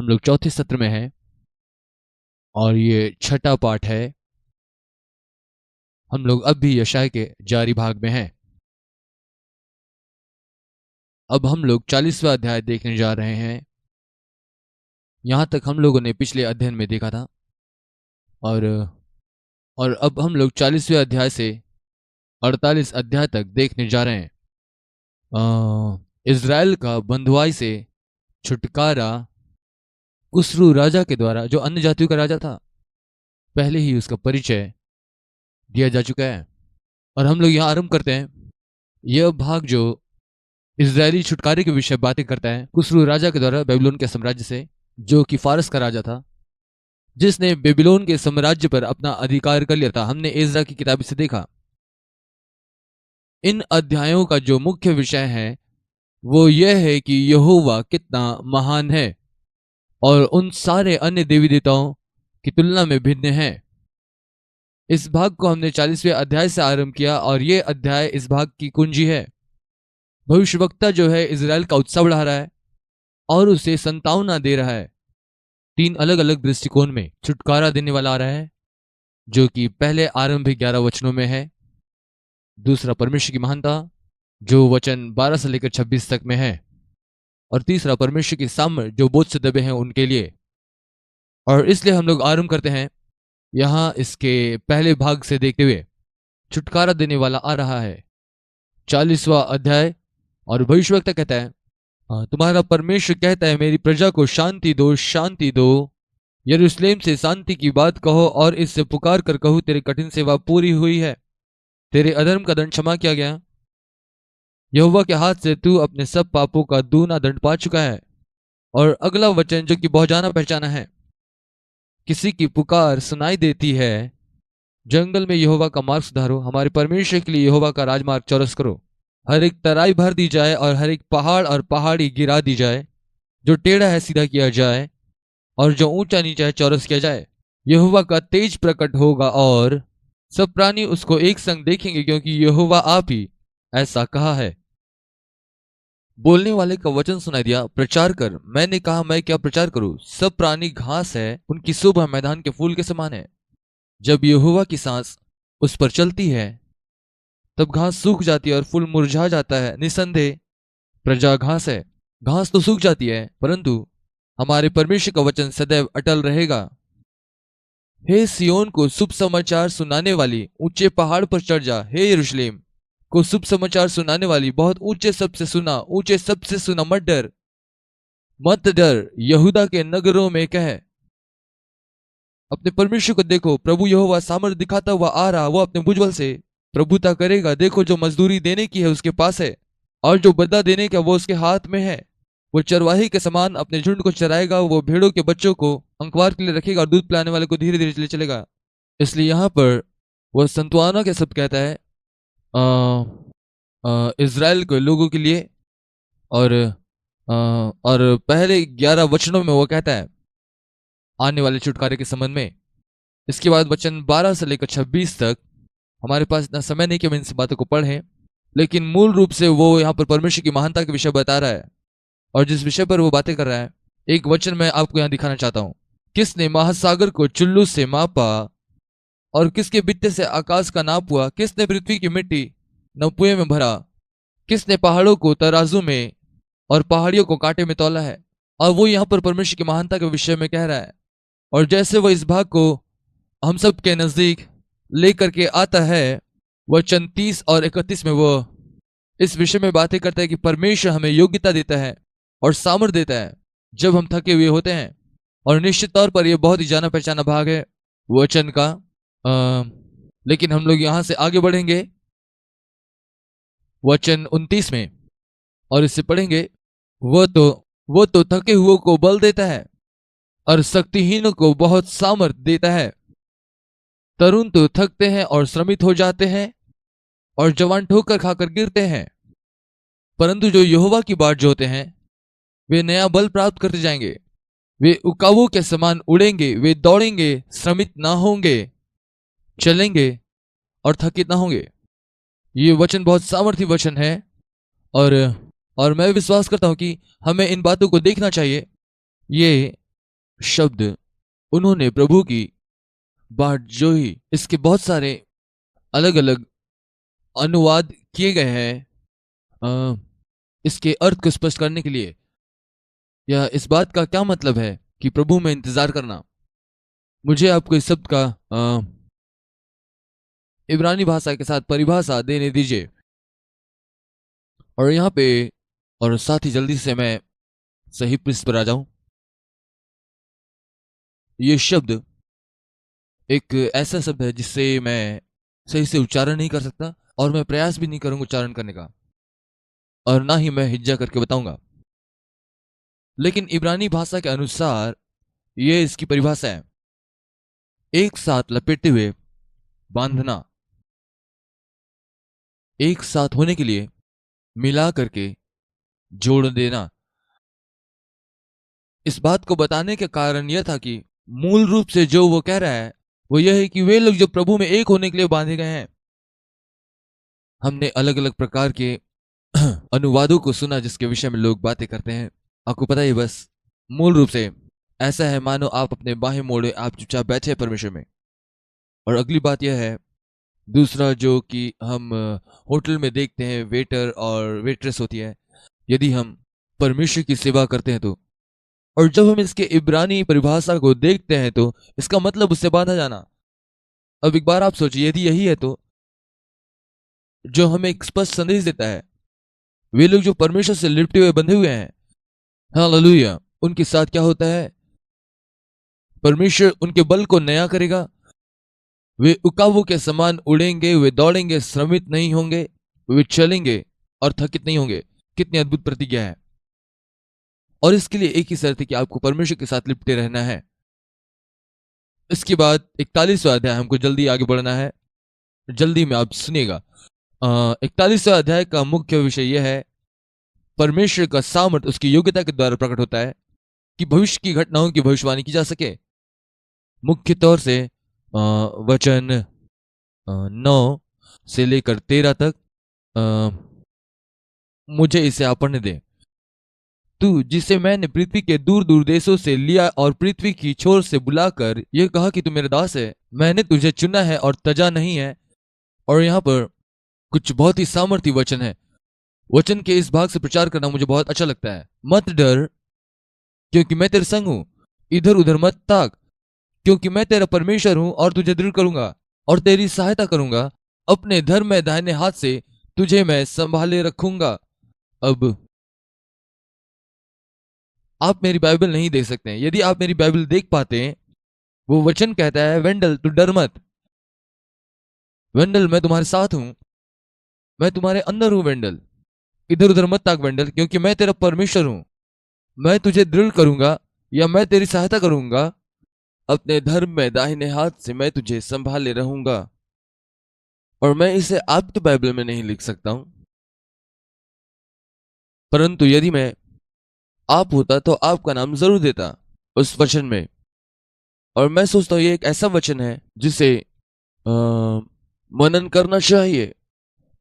हम लोग चौथे सत्र में हैं और ये छठा पाठ है। हम लोग अब भी यशायाह के जारी भाग में हैं। अब हम लोग 40वां अध्याय देखने जा रहे हैं। यहां तक हम लोगों ने पिछले अध्ययन में देखा था और अब हम लोग 40वें अध्याय से 48 अध्याय तक देखने जा रहे हैं। इज़राइल का बंधुआई से छुटकारा कुस्रू राजा के द्वारा, जो अन्य जातियों का राजा था, पहले ही उसका परिचय दिया जा चुका है। और हम लोग यहाँ आरंभ करते हैं। यह भाग जो इजरायली छुटकारे के विषय बातें करता है कुस्रू राजा के द्वारा बेबीलोन के साम्राज्य से, जो कि फारस का राजा था, जिसने बेबीलोन के साम्राज्य पर अपना अधिकार कर लिया था। हमने एजरा की किताब से देखा। इन अध्यायों का जो मुख्य विषय है वो यह है कि यहोवा कितना महान है और उन सारे अन्य देवी देवताओं की तुलना में भिन्न है। इस भाग को हमने 40वें अध्याय से आरंभ किया और यह अध्याय इस भाग की कुंजी है। भविष्यवक्ता जो है इजराइल का उत्साह बढ़ा रहा है और उसे संतावना दे रहा है। 3 अलग अलग दृष्टिकोण में छुटकारा देने वाला आ रहा है, जो कि पहले आरंभिक 11 वचनों में है। दूसरा परमेश्वर की महानता, जो वचन 12 से लेकर 26 तक में है। और तीसरा परमेश्वर की सामर्थ, जो बोझ से दबे हैं उनके लिए। और इसलिए हम लोग आरंभ करते हैं यहां इसके पहले भाग से देखते हुए। छुटकारा देने वाला आ रहा है, 40वां अध्याय। और भविष्यवक्ता कहता है, तुम्हारा परमेश्वर कहता है, मेरी प्रजा को शांति दो, शांति दो। यरूशलेम से शांति की बात कहो और इससे पुकार कर कहो, तेरी कठिन सेवा पूरी हुई है, तेरे अधर्म का दंड क्षमा किया गया। यहोवा के हाथ से तू अपने सब पापों का दूना दंड पा चुका है। और अगला वचन जो कि बहुत जाना पहचाना है, किसी की पुकार सुनाई देती है, जंगल में यहोवा का मार्ग सुधारो, हमारे परमेश्वर के लिए यहोवा का राजमार्ग चौरस करो। हर एक तराई भर दी जाए और हर एक पहाड़ और पहाड़ी गिरा दी जाए। जो टेढ़ा है सीधा किया जाए और जो ऊंचा नीचा है चौरस किया जाए। यहोवा का तेज प्रकट होगा और सब प्राणी उसको एक संग देखेंगे, क्योंकि यहोवा आप ही ऐसा कहा है। बोलने वाले का वचन सुनाई दिया, प्रचार कर। मैंने कहा, मैं क्या प्रचार करूं? सब प्राणी घास है, उनकी शोभा मैदान के फूल के समान है। जब यहोवा की सांस उस पर चलती है तब घास सूख जाती है और फूल मुरझा जाता है। निसंदेह प्रजा घास है, घास तो सूख जाती है, परंतु हमारे परमेश्वर का वचन सदैव अटल रहेगा। हे सियोन को शुभ समाचार सुनाने वाली, ऊंचे पहाड़ पर चढ़ जा। हे यरूशलेम को शुभ समाचार सुनाने वाली, बहुत ऊंचे शब्द से सुना, ऊंचे शब्द से सुना। मत डर, मत डर, यहूदा के नगरों में कह, अपने परमेश्वर को देखो। प्रभु यहोवा सामर्थ दिखाता हुआ आ रहा, वो अपने भुजबल से प्रभुता करेगा। देखो, जो मजदूरी देने की है उसके पास है, और जो बदला देने का वो उसके हाथ में है। वो चरवाही के समान अपने झुंड को चराएगा, वो भेड़ों के बच्चों को अंकवार के लिए रखेगा और दूध पिलाने वाले को धीरे धीरे ले चलेगा। इसलिए यहाँ पर वह संतवाना के शब्द कहता है इज़राइल के लोगों के लिए। और पहले 11 वचनों में वो कहता है आने वाले छुटकारे के संबंध में। इसके बाद वचन 12 से लेकर 26 तक, हमारे पास इतना समय नहीं कि हम इन बातों को पढ़ें, लेकिन मूल रूप से वो यहाँ पर परमेश्वर की महानता के विषय बता रहा है। और जिस विषय पर वो बातें कर रहा है, एक वचन मैं आपको यहाँ दिखाना चाहता हूँ। किसने महासागर को चुल्लू से मापा और किसके बित्ते से आकाश का नाप हुआ? किसने पृथ्वी की मिट्टी नपुए में भरा? किसने पहाड़ों को तराजू में और पहाड़ियों को कांटे में तौला है? और वो यहाँ पर परमेश्वर की महानता के विषय में कह रहा है। और जैसे वह इस भाग को हम सब के नजदीक लेकर के आता है, वचन 30 और 31 में वो इस विषय में बातें करता है कि परमेश्वर हमें योग्यता देता है और सामर्थ देता है जब हम थके हुए होते हैं। और निश्चित तौर पर यह बहुत ही जाना पहचाना भाग है वचन का। लेकिन हम लोग यहां से आगे बढ़ेंगे वचन 29 में और इससे पढ़ेंगे, वो तो थके हुए को बल देता है और शक्तिहीनों को बहुत सामर्थ देता है। तरुण तो थकते हैं और श्रमित हो जाते हैं और जवान ठोकर खाकर गिरते हैं, परंतु जो यहोवा की बाट जोते हैं वे नया बल प्राप्त करते जाएंगे। वे उकावों के समान उड़ेंगे, वे दौड़ेंगे, श्रमित ना होंगे, चलेंगे और थकित ना होंगे। ये वचन बहुत सामर्थी वचन है और मैं विश्वास करता हूं कि हमें इन बातों को देखना चाहिए। ये शब्द उन्होंने प्रभु की बाट जो ही इसके बहुत सारे अलग अलग अनुवाद किए गए हैं इसके अर्थ को स्पष्ट करने के लिए, या इस बात का क्या मतलब है कि प्रभु में इंतजार करना। मुझे आपको इस शब्द का इब्रानी भाषा के साथ परिभाषा देने दीजिए। और यहाँ पे और साथ ही जल्दी से मैं सही पृष्ठ पर आ जाऊं। ये शब्द एक ऐसा शब्द है जिससे मैं सही से उच्चारण नहीं कर सकता, और मैं प्रयास भी नहीं करूंगा उच्चारण करने का, और ना ही मैं हिज्जा करके बताऊंगा। लेकिन इब्रानी भाषा के अनुसार ये इसकी परिभाषा है, एक साथ लपेटे हुए बांधना, एक साथ होने के लिए मिला करके जोड़ देना। इस बात को बताने के कारण यह था कि मूल रूप से जो वो कह रहा है वो यह है कि वे लोग जो प्रभु में एक होने के लिए बांधे गए हैं। हमने अलग अलग प्रकार के अनुवादों को सुना जिसके विषय में लोग बातें करते हैं। आपको पता ही बस मूल रूप से ऐसा है मानो आप अपने बाहें मोड़े आप चुपचाप बैठे परमेश्वर में। और अगली बात यह है, दूसरा जो कि हम होटल में देखते हैं वेटर और वेट्रेस होती है, यदि हम परमेश्वर की सेवा करते हैं तो, और जब हम इसके इब्रानी परिभाषा को देखते हैं तो इसका मतलब उससे बांधा जाना। अब एक बार आप सोचिए, यदि यही है तो जो हमें एक स्पष्ट संदेश देता है, वे लोग जो परमेश्वर से लिपटे हुए बंधे हुए हैं, हालेलुया, उनके साथ क्या होता है, परमेश्वर उनके बल को नया करेगा, वे उकाबों के समान उड़ेंगे, वे दौड़ेंगे, श्रमित नहीं होंगे, वे चलेंगे और थकित नहीं होंगे। कितनी अद्भुत प्रतिज्ञा है। और इसके लिए एक ही शर्त है कि आपको परमेश्वर के साथ लिपटे रहना है। इसके बाद 41वां अध्याय, हमको जल्दी आगे बढ़ना है, जल्दी में आप सुनिएगा। 41वां अध्याय का मुख्य विषय यह है, परमेश्वर का सामर्थ उसकी योग्यता के द्वारा प्रकट होता है कि भविष्य की घटनाओं की भविष्यवाणी की जा सके। मुख्य तौर से वचन 9 से लेकर 13 तक मुझे इसे आप पढ़ने दें। तू जिसे मैंने पृथ्वी के दूर दूर देशों से लिया और पृथ्वी की छोर से बुलाकर यह कहा कि तू मेरा दास है, मैंने तुझे चुना है और तजा नहीं है। और यहाँ पर कुछ बहुत ही सामर्थी वचन है। वचन के इस भाग से प्रचार करना मुझे बहुत अच्छा लगता है। मत डर क्योंकि मैं तेरे संग हूं, इधर उधर मत ताक क्योंकि मैं तेरा परमेश्वर हूं और तुझे दृढ़ करूंगा और तेरी सहायता करूंगा, अपने धर्म में दाहिने हाथ से तुझे मैं संभाले रखूंगा। अब आप मेरी बाइबल नहीं देख सकते हैं, यदि आप मेरी बाइबल देख पाते हैं, वो वचन कहता है, वेंडल तू डर मत, वेंडल मैं तुम्हारे साथ हूं, मैं तुम्हारे अंदर हूं वेंडल, इधर उधर मत ताक वेंडल क्योंकि मैं तेरा परमेश्वर हूं, मैं तुझे दृढ़ करूंगा या मैं तेरी सहायता करूंगा, अपने धर्म में दाहिने हाथ से मैं तुझे संभाले रहूंगा। और मैं इसे आपकी बाइबल में नहीं लिख सकता हूं, परंतु यदि मैं आप होता तो आपका नाम जरूर देता उस वचन में। और मैं सोचता हूं ये एक ऐसा वचन है जिसे मनन करना चाहिए।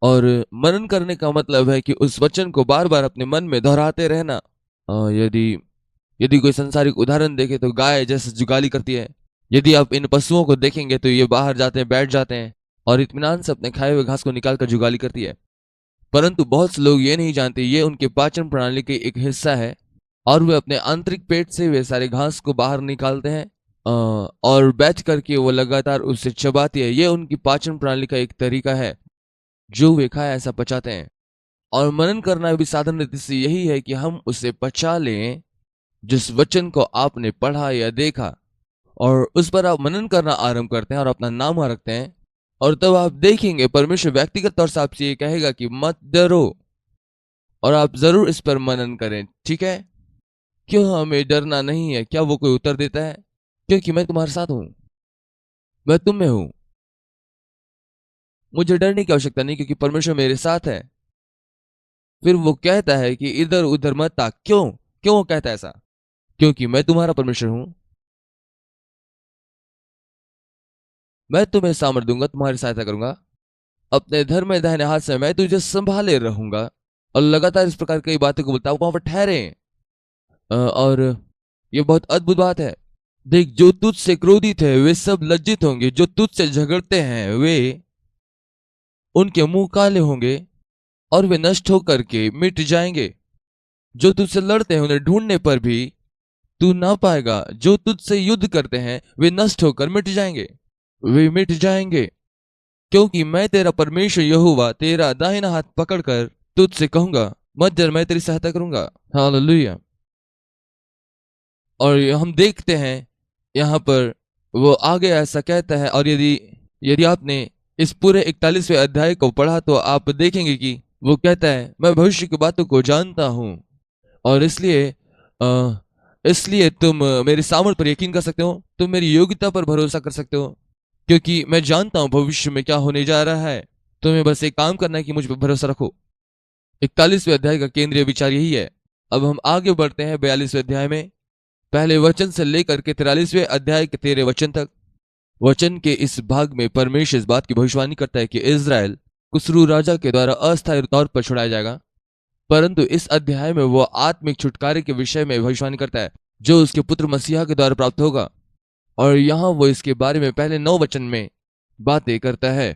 और मनन करने का मतलब है कि उस वचन को बार बार अपने मन में दोहराते रहना। यदि यदि कोई संसारिक उदाहरण देखे तो गाय जैसे जुगाली करती है। यदि आप इन पशुओं को देखेंगे तो ये बाहर जाते हैं, बैठ जाते हैं और इत्मीनान से अपने खाए हुए घास को निकालकर जुगाली करती है। परंतु बहुत से लोग ये नहीं जानते ये उनके पाचन प्रणाली का एक हिस्सा है और वे अपने आंतरिक पेट से वे सारे घास को बाहर निकालते हैं और बैठ करके वो लगातार उससे चबाती है। ये उनकी पाचन प्रणाली का एक तरीका है, जो वे खाया ऐसा पचाते हैं। और मनन करना भी साधन रीति से यही है कि हम उसे पचा लें जिस वचन को आपने पढ़ा या देखा, और उस पर आप मनन करना आरंभ करते हैं और अपना नाम रखते हैं। और तब आप देखेंगे परमेश्वर व्यक्तिगत तौर से आपसे ये कहेगा कि मत डरो, और आप जरूर इस पर मनन करें। ठीक है, क्यों हमें डरना नहीं है? क्या वो कोई उत्तर देता है? क्योंकि मैं तुम्हारे साथ हूं, मैं तुम में हूं, मुझे डरने की आवश्यकता नहीं क्योंकि परमेश्वर मेरे साथ है। फिर वो कहता है कि इधर उधर मत ताक। क्यों क्यों कहता है ऐसा? क्योंकि मैं तुम्हारा परमेश्वर हूं, मैं तुम्हें सामर्थ दूंगा, तुम्हारी सहायता करूंगा, अपने धर्म में दाहिने हाथ से मैं तुझे संभाले रहूंगा। और लगातार इस प्रकार कई बातें को बोलता है, वहां पर ठहरे। और ये बहुत अद्भुत बात है। देख, जो तुझसे क्रोधित है वे सब लज्जित होंगे, जो तुझसे झगड़ते हैं वे उनके मुंह काले होंगे और वे नष्ट होकर के मिट जाएंगे। जो तुझसे लड़ते हैं उन्हें ढूंढने पर भी तू ना पाएगा। जो तुझसे युद्ध करते हैं वे नष्ट होकर मिट जाएंगे, वे मिट जाएंगे। क्योंकि मैं तेरा परमेश्वर यहोवा तेरा दाहिना हाथ पकड़कर तुझसे कहूंगा, मत डर, मैं तेरी सहायता करूंगा। हालेलुया। और हम देखते हैं यहाँ पर वो आगे ऐसा कहता है, और यदि यदि आपने इस पूरे 41वें अध्याय को पढ़ा तो आप देखेंगे कि वो कहता है, मैं भविष्य की बातों को जानता हूं और इसलिए तुम मेरे सामर्थ पर यकीन कर सकते हो, तुम मेरी योग्यता पर भरोसा कर सकते हो, क्योंकि मैं जानता हूं भविष्य में क्या होने जा रहा है। तुम्हें बस एक काम करना है कि मुझ पर भरोसा रखो। 41वें अध्याय का केंद्रीय विचार यही है। अब हम आगे बढ़ते हैं 42वें अध्याय में, पहले वचन से लेकर के 43वें अध्याय के 13 वचन तक। वचन के इस भाग में परमेश्वर इस बात की भविष्यवाणी करता है कि इज़राइल कुसरू राजा के द्वारा अस्थायी तौर पर छुड़ाया जाएगा। परंतु इस अध्याय में वो आत्मिक छुटकारे के विषय में भविष्यवाणी करता है जो उसके पुत्र मसीहा के द्वारा प्राप्त होगा। और यहां वो इसके बारे में पहले 9 वचन में बातें करता है।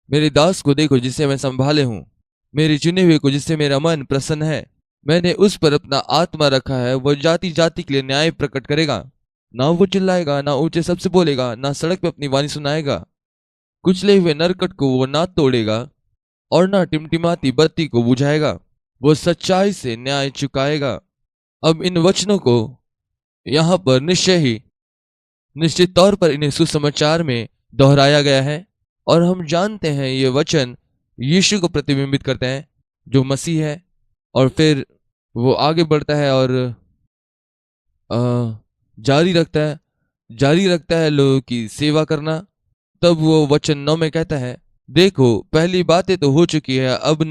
मेरे दास को देखो जिसे मैं संभाले हूं, मेरे चुने हुए को जिससे मेरा मन प्रसन्न है। मैंने उस पर अपना आत्मा रखा है, वह जाति जाति के लिए न्याय प्रकट करेगा। ना वो चिल्लाएगा, ना ऊंचे सबसे बोलेगा, ना सड़क पे अपनी वाणी सुनाएगा। कुचले हुए नरकट को वो ना तोड़ेगा और ना टिमटिमाती बत्ती को बुझाएगा। वो सच्चाई से न्याय चुकाएगा। अब इन वचनों को यहाँ पर निश्चित तौर पर इन्हें सुसमाचार में दोहराया गया है, और हम जानते हैं ये वचन यीशु को प्रतिबिंबित करते हैं जो मसीह है। और फिर वो आगे बढ़ता है और जारी रखता है लोगों की सेवा करना। तब वो वचन 9 में कहता है, देखो पहली बातें तो हो चुकी है, अब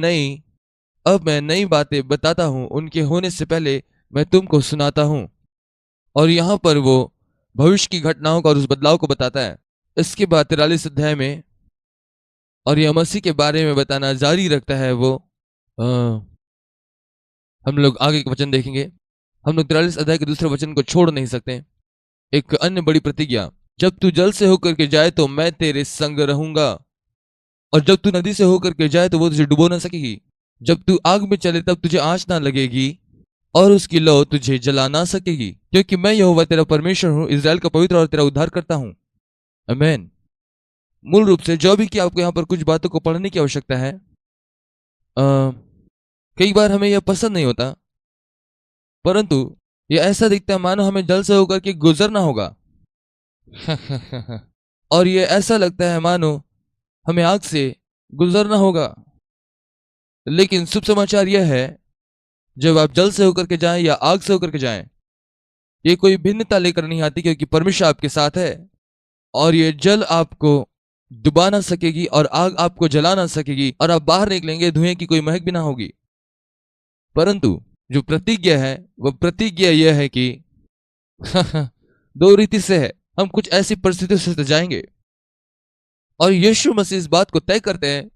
मैं नई बातें बताता हूं, उनके होने से पहले मैं तुमको सुनाता हूं। और यहाँ पर वो भविष्य की घटनाओं का और उस बदलाव को बताता है। इसके बाद 43 अध्याय में और यह मसीह के बारे में बताना जारी रखता है। वो हम लोग आगे के वचन देखेंगे। हम लोग 43 अध्याय के दूसरे वचन को छोड़ नहीं सकते। एक अन्य बड़ी प्रतिज्ञा, जब तू जल से होकर के जाए तो मैं तेरे संग रहूंगा, और जब तू नदी से होकर के जाए तो वो तुझे डुबो ना सकेगी। जब तू आग में चले तब तुझे आंच ना लगेगी और उसकी लौ तुझे जला ना सकेगी, क्योंकि मैं यहोवा तेरा परमेश्वर हूं, इज़राइल का पवित्र और तेरा उद्धार करता हूं। आमीन। मूल रूप से जो भी कि आपको यहाँ पर कुछ बातों को पढ़ने की आवश्यकता है। कई बार हमें यह पसंद नहीं होता, परंतु यह ऐसा दिखता है मानो हमें जल से होकर के गुजरना होगा। और यह ऐसा लगता है मानो हमें आग से गुजरना होगा। लेकिन शुभ समाचार यह है, जब आप जल से होकर के जाएं या आग से होकर के जाएं, ये कोई भिन्नता लेकर नहीं आती, क्योंकि परमेश्वर आपके साथ है। और ये जल आपको डुबा ना सकेगी और आग आपको जला ना सकेगी, और आप बाहर निकलेंगे धुएं की कोई महक भी ना होगी। परंतु जो प्रतिज्ञा है वह प्रतिज्ञा यह है कि दो रीति से है, हम कुछ ऐसी परिस्थितियों से जाएंगे। और यीशु मसीह इस बात को तय करते हैं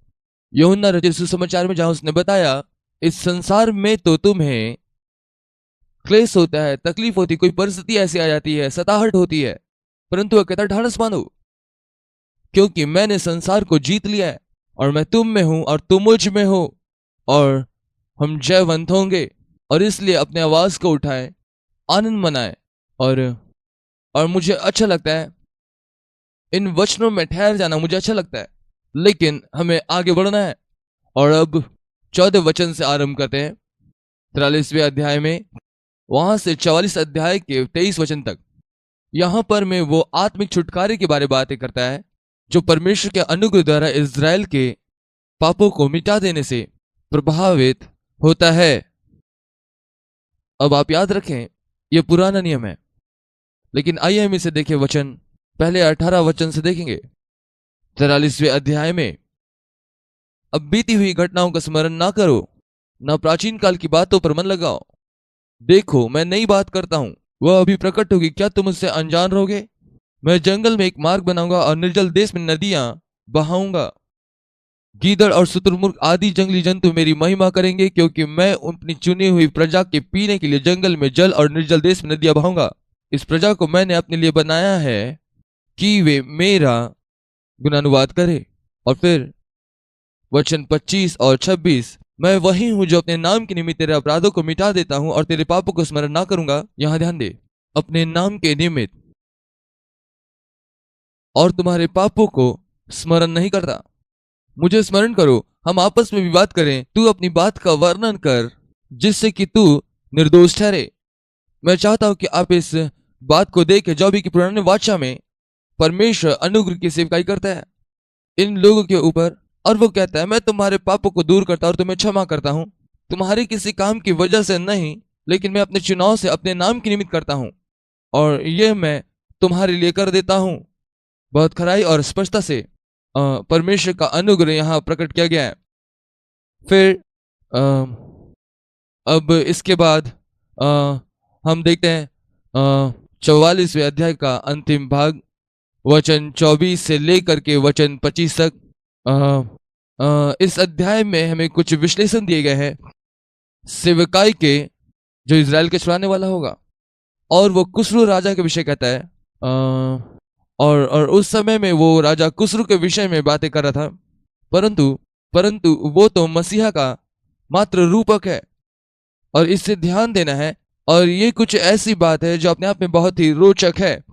यूहन्ना रचित सुसमाचार में, जहां उसने बताया, इस संसार में तो तुम्हें क्लेश होता है, तकलीफ होती, कोई परिस्थिति ऐसी आ जाती है, सताहट होती है, परंतु वह कहता ढाढ़स मानो, क्योंकि मैंने संसार को जीत लिया है, और मैं तुम में हूं और तुम मुझ में हो, और हम जयवंत होंगे। और इसलिए अपने आवाज को उठाएं, आनंद मनाएं। और मुझे अच्छा लगता है इन वचनों में ठहर जाना, मुझे अच्छा लगता है, लेकिन हमें आगे बढ़ना है। और अब 14 वचन से आरंभ करते हैं 43वें अध्याय में, वहां से 44 अध्याय के 23 वचन तक। यहां पर मैं वो आत्मिक छुटकारे के बारे में बातें करता है जो परमेश्वर के अनुग्रह द्वारा इज़राइल के पापों को मिटा देने से प्रभावित होता है। अब आप याद रखें, यह पुराना नियम है, लेकिन आइए हम इसे देखें। वचन पहले 18 वचन से देखेंगे 43वें अध्याय में। अब बीती हुई घटनाओं का स्मरण ना करो, ना प्राचीन काल की बातों पर मन लगाओ। देखो मैं नई बात करता हूं, वह अभी प्रकट होगी, क्या तुम उससे अनजान रहोगे? मैं जंगल में एक मार्ग बनाऊंगा और निर्जल देश में नदियां बहाऊंगा। गीदड़ और शुतुरमुर्ग आदि जंगली जंतु मेरी महिमा करेंगे, क्योंकि मैं अपनी चुनी हुई प्रजा के पीने के लिए जंगल में जल और निर्जल देश में नदियां बहाऊंगा। इस प्रजा को मैंने अपने लिए बनाया है कि वे मेरा गुणानुवाद करे। और फिर वचन 25 और 26, मैं वही हूं जो अपने नाम के निमित्त तेरे अपराधों को मिटा देता हूं और तेरे पापों को स्मरण ना करूंगा। यहां ध्यान दे, अपने नाम के निमित्त और तुम्हारे पापों को स्मरण नहीं करता। मुझे स्मरण करो, हम आपस में विवाद करें, तू अपनी बात का वर्णन कर जिससे कि तू निर्दोष ठहरे। मैं चाहता हूं कि आप इस बात को देखें जो भी कि पुराने वाचा में परमेश्वर अनुग्रह की सेवकाई करता है इन लोगों के ऊपर, और वो कहता है मैं तुम्हारे पापों को दूर करता और तुम्हें क्षमा करता हूं, तुम्हारे किसी काम की वजह से नहीं, लेकिन मैं अपने चुनाव से अपने नाम की निमित्त करता हूं, और यह मैं तुम्हारे लिए कर देता हूं। बहुत खराई और स्पष्टता से परमेश्वर का अनुग्रह यहां प्रकट किया गया है। फिर अब इसके बाद हम देखते हैं 44वें अध्याय का अंतिम भाग, वचन 24 से लेकर के वचन 25 तक। इस अध्याय में हमें कुछ विश्लेषण दिए गए हैं सेवकाई के जो इजराइल के छुड़ाने वाला होगा, और वो कुसरू राजा के विषय कहता है। और उस समय में वो राजा कुसरू के विषय में बातें कर रहा था, परंतु वो तो मसीहा का मात्र रूपक है, और इससे ध्यान देना है। और ये कुछ ऐसी बात है जो अपने आप में बहुत ही रोचक है,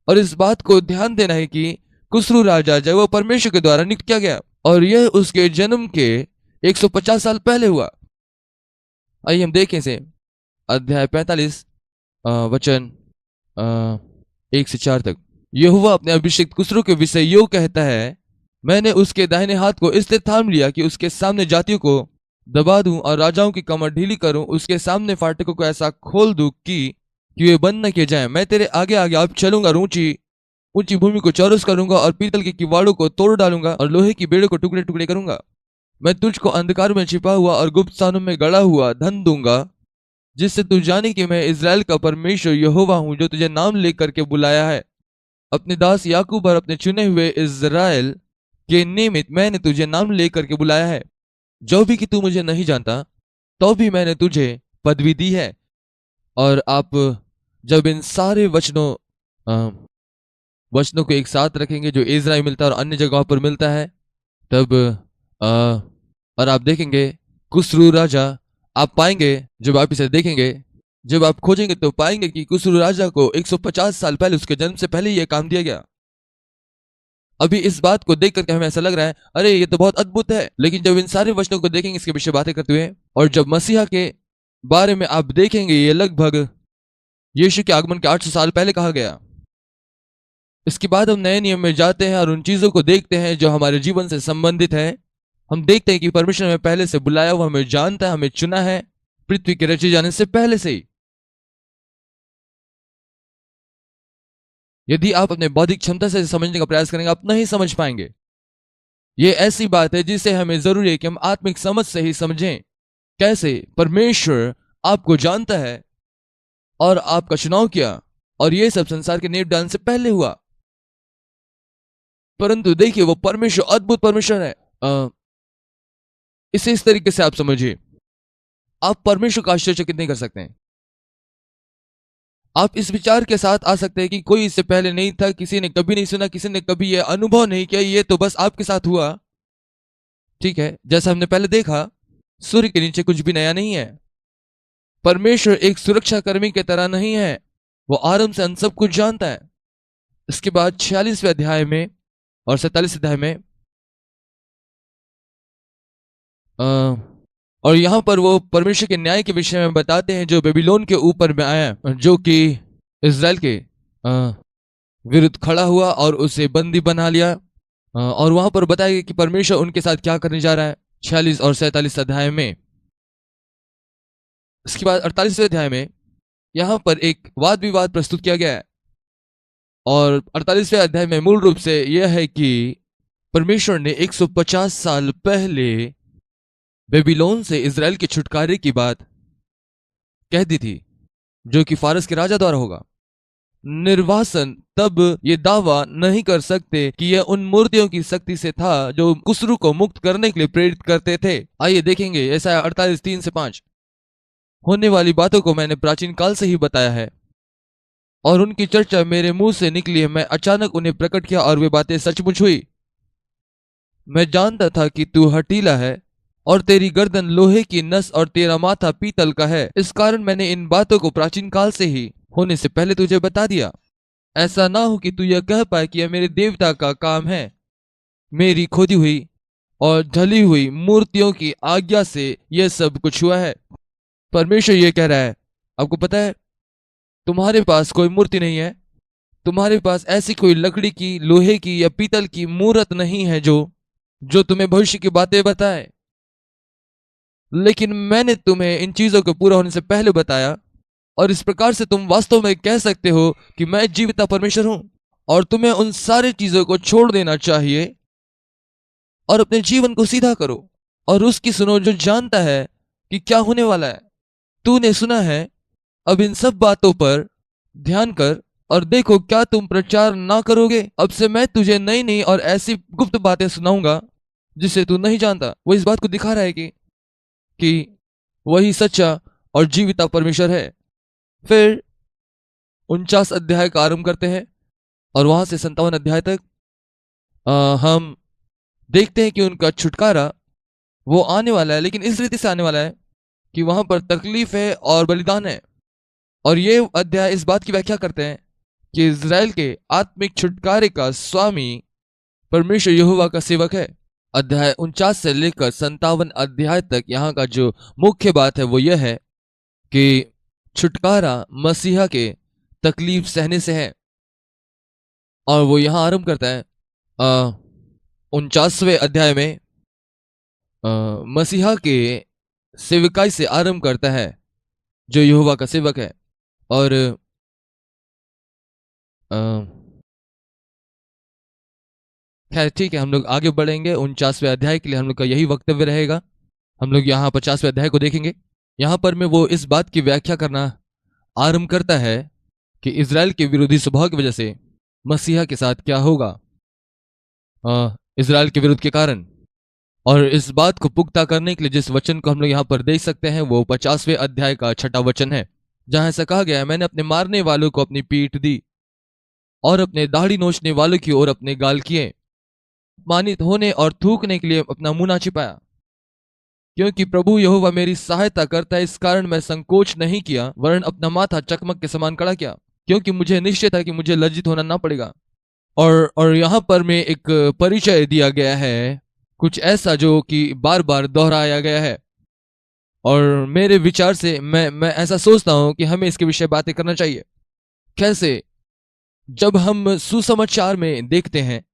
और इस बात को ध्यान देना है कि कुसरू राजा जब वो परमेश्वर के द्वारा नियुक्त किया गया, और यह उसके जन्म के 150 साल पहले हुआ। आइए हम देखें इसे, अध्याय 45 वचन 1 से 4 तक। यहोवा अपने अभिषिक्त कुसरू के विषय यो कहता है, मैंने उसके दाहिने हाथ को इसलिए थाम लिया कि उसके सामने जातियों को दबा दूं और राजाओं की कमर ढीली करूं, उसके सामने फाटकों को ऐसा खोल दूं कि वे बंद न किए जाएं। मैं तेरे आगे आगे अब चलूंगा और ऊंची भूमि को चौरस करूंगा और पीतल के किवाड़ों को तोड़ डालूंगा और लोहे की बेड़ों को टुकड़े टुकड़े करूंगा। मैं तुझको अंधकार में छिपा हुआ और गुप्त स्थानों में गड़ा हुआ धन दूंगा, जिससे तू जाने कि मैं इजराइल का परमेश्वर यहोवा हूं जो तुझे नाम लेकर के बुलाया है। अपने दास याकूब और अपने चुने हुए इजराइल के निमित्त मैंने तुझे नाम लेकर के बुलाया है। जो भी कि तू मुझे नहीं जानता, तो भी मैंने तुझे पदवी दी है। और आप जब इन सारे वचनों को एक साथ रखेंगे जो इजराइल मिलता है और अन्य जगहों पर मिलता है, तब और आप देखेंगे कुसरू राजा, आप पाएंगे जब आप इसे देखेंगे, जब आप खोजेंगे तो पाएंगे कि कुसरू राजा को 150 साल पहले, उसके जन्म से पहले यह काम दिया गया। अभी इस बात को देख करके हमें ऐसा लग रहा है अरे ये तो बहुत अद्भुत है, लेकिन जब इन सारे वचनों को देखेंगे इसके विषय बातें करते हुए, और जब मसीहा के बारे में आप देखेंगे, ये लगभग यीशु के आगमन के 800 साल पहले कहा गया। इसके बाद हम नए नियम में जाते हैं और उन चीजों को देखते हैं जो हमारे जीवन से संबंधित है। हम देखते हैं कि परमेश्वर हमें पहले से बुलाया हुआ, हमें जानता है, हमें चुना है पृथ्वी के रचे जाने से पहले से ही। यदि आप अपने बौद्धिक क्षमता से समझने का प्रयास करेंगे, आप नहीं समझ पाएंगे। यह ऐसी बात है जिसे हमें जरूरी है कि हम आत्मिक समझ से ही समझें कैसे परमेश्वर आपको जानता है और आपका चुनाव किया, और यह सब संसार के नींव डालने से पहले हुआ। परंतु देखिए, वो परमेश्वर अद्भुत परमेश्वर है। इसे इस तरीके से आप समझिए, आप परमेश्वर का आश्चर्यचकित नहीं कर सकते हैं। आप इस विचार के साथ आ सकते हैं कि कोई इससे पहले नहीं था, किसी ने कभी नहीं सुना, किसी ने कभी यह अनुभव नहीं किया, ये तो बस आपके साथ हुआ। ठीक है, जैसा हमने पहले देखा, सूर्य के नीचे कुछ भी नया नहीं है। परमेश्वर एक सुरक्षा कर्मी की तरह नहीं है, वो आरंभ से अंत सब कुछ जानता है। इसके बाद 46वें अध्याय में और 47 अध्याय में और यहां पर वो परमेश्वर के न्याय के विषय में बताते हैं जो बेबीलोन के ऊपर में आया, जो कि इजराइल के विरुद्ध खड़ा हुआ और उसे बंदी बना लिया। और वहां पर बताया गया कि परमेश्वर उनके साथ क्या करने जा रहा है 46 और 47 अध्याय में। इसके बाद 48वें अध्याय में यहां पर एक वाद विवाद प्रस्तुत किया गया है, और 48वें अध्याय में मूल रूप से यह है कि परमेश्वर ने 150 साल पहले बेबीलोन से इजराइल के छुटकारे की बात कह दी थी, जो कि फारस के राजा द्वारा होगा। निर्वासन तब ये दावा नहीं कर सकते कि यह उन मूर्तियों की शक्ति से था जो कुसरू को मुक्त करने के लिए प्रेरित करते थे। आइए देखेंगे ऐसा 48 3 से 5। होने वाली बातों को मैंने प्राचीन काल से ही बताया है, और उनकी चर्चा मेरे मुंह से निकली है। मैं अचानक उन्हें प्रकट किया और वे बातें सचमुच हुई। मैं जानता था कि तू हठीला है और तेरी गर्दन लोहे की नस और तेरा माथा पीतल का है। इस कारण मैंने इन बातों को प्राचीन काल से ही होने से पहले तुझे बता दिया। ऐसा ना हो कि तू यह कह पाए कि यह मेरे देवता का काम है। मेरी खोदी हुई और ढली हुई मूर्तियों की आज्ञा से यह सब कुछ हुआ है। परमेश्वर ये कह रहा है, आपको पता है तुम्हारे पास कोई मूर्ति नहीं है, तुम्हारे पास ऐसी कोई लकड़ी की, लोहे की या पीतल की मूर्त नहीं है जो तुम्हें भविष्य की बातें बताए। लेकिन मैंने तुम्हें इन चीजों को पूरा होने से पहले बताया, और इस प्रकार से तुम वास्तव में कह सकते हो कि मैं जीविता परमेश्वर हूं। और तुम्हें उन सारी चीजों को छोड़ देना चाहिए और अपने जीवन को सीधा करो और उसकी सुनो जो जानता है कि क्या होने वाला है। तूने सुना है, अब इन सब बातों पर ध्यान कर और देखो क्या तुम प्रचार ना करोगे। अब से मैं तुझे नई नई और ऐसी गुप्त बातें सुनाऊंगा जिसे तू नहीं जानता। वो इस बात को दिखा रहा है कि वही सच्चा और जीविता परमेश्वर है। फिर 49 अध्याय का आरंभ करते हैं और वहां से 57 अध्याय तक हम देखते हैं कि उनका छुटकारा वो आने वाला है, लेकिन इस रीति से आने वाला है कि वहां पर तकलीफ है और बलिदान है। और ये अध्याय इस बात की व्याख्या करते हैं कि इज़राइल के आत्मिक छुटकारे का स्वामी परमेश्वर यहोवा का सेवक है। अध्याय 49 से लेकर 57 अध्याय तक यहाँ का जो मुख्य बात है वो यह है कि छुटकारा मसीहा के तकलीफ सहने से है। और वो यहां आरंभ करता है 49वें अध्याय में मसीहा के सेवकाई से आरंभ करता है जो यहोवा का सेवक है। और खैर ठीक है, हम लोग आगे बढ़ेंगे। 49वें अध्याय के लिए हम लोग का यही वक्तव्य रहेगा। हम लोग यहाँ 50वें अध्याय को देखेंगे। यहाँ पर मैं वो इस बात की व्याख्या करना आरंभ करता है कि इज़राइल के विरोधी स्वभाव की वजह से मसीहा के साथ क्या होगा इज़राइल के विरुद्ध के कारण। और इस बात को पुख्ता करने के लिए जिस वचन को हम लोग यहाँ पर देख सकते हैं वो 50वें अध्याय का 6वां वचन है, जहां ऐसा कहा गया है, मैंने अपने मारने वालों को अपनी पीठ दी और अपने दाढ़ी नोचने वालों की ओर अपने गाल किए। अपमानित होने और थूकने के लिए अपना मुंह ना छिपाया। क्योंकि प्रभु यहोवा मेरी सहायता करता है, इस कारण मैं संकोच नहीं किया, वरन अपना माथा चकमक के समान खड़ा किया, क्योंकि मुझे निश्चय था कि मुझे लज्जित होना ना पड़ेगा। और यहाँ पर में एक परिचय दिया गया है, कुछ ऐसा जो कि बार बार दोहराया गया है। और मेरे विचार से मैं ऐसा सोचता हूं कि हमें इसके विषय बातें करना चाहिए। कैसे? जब हम सुसमाचार में देखते हैं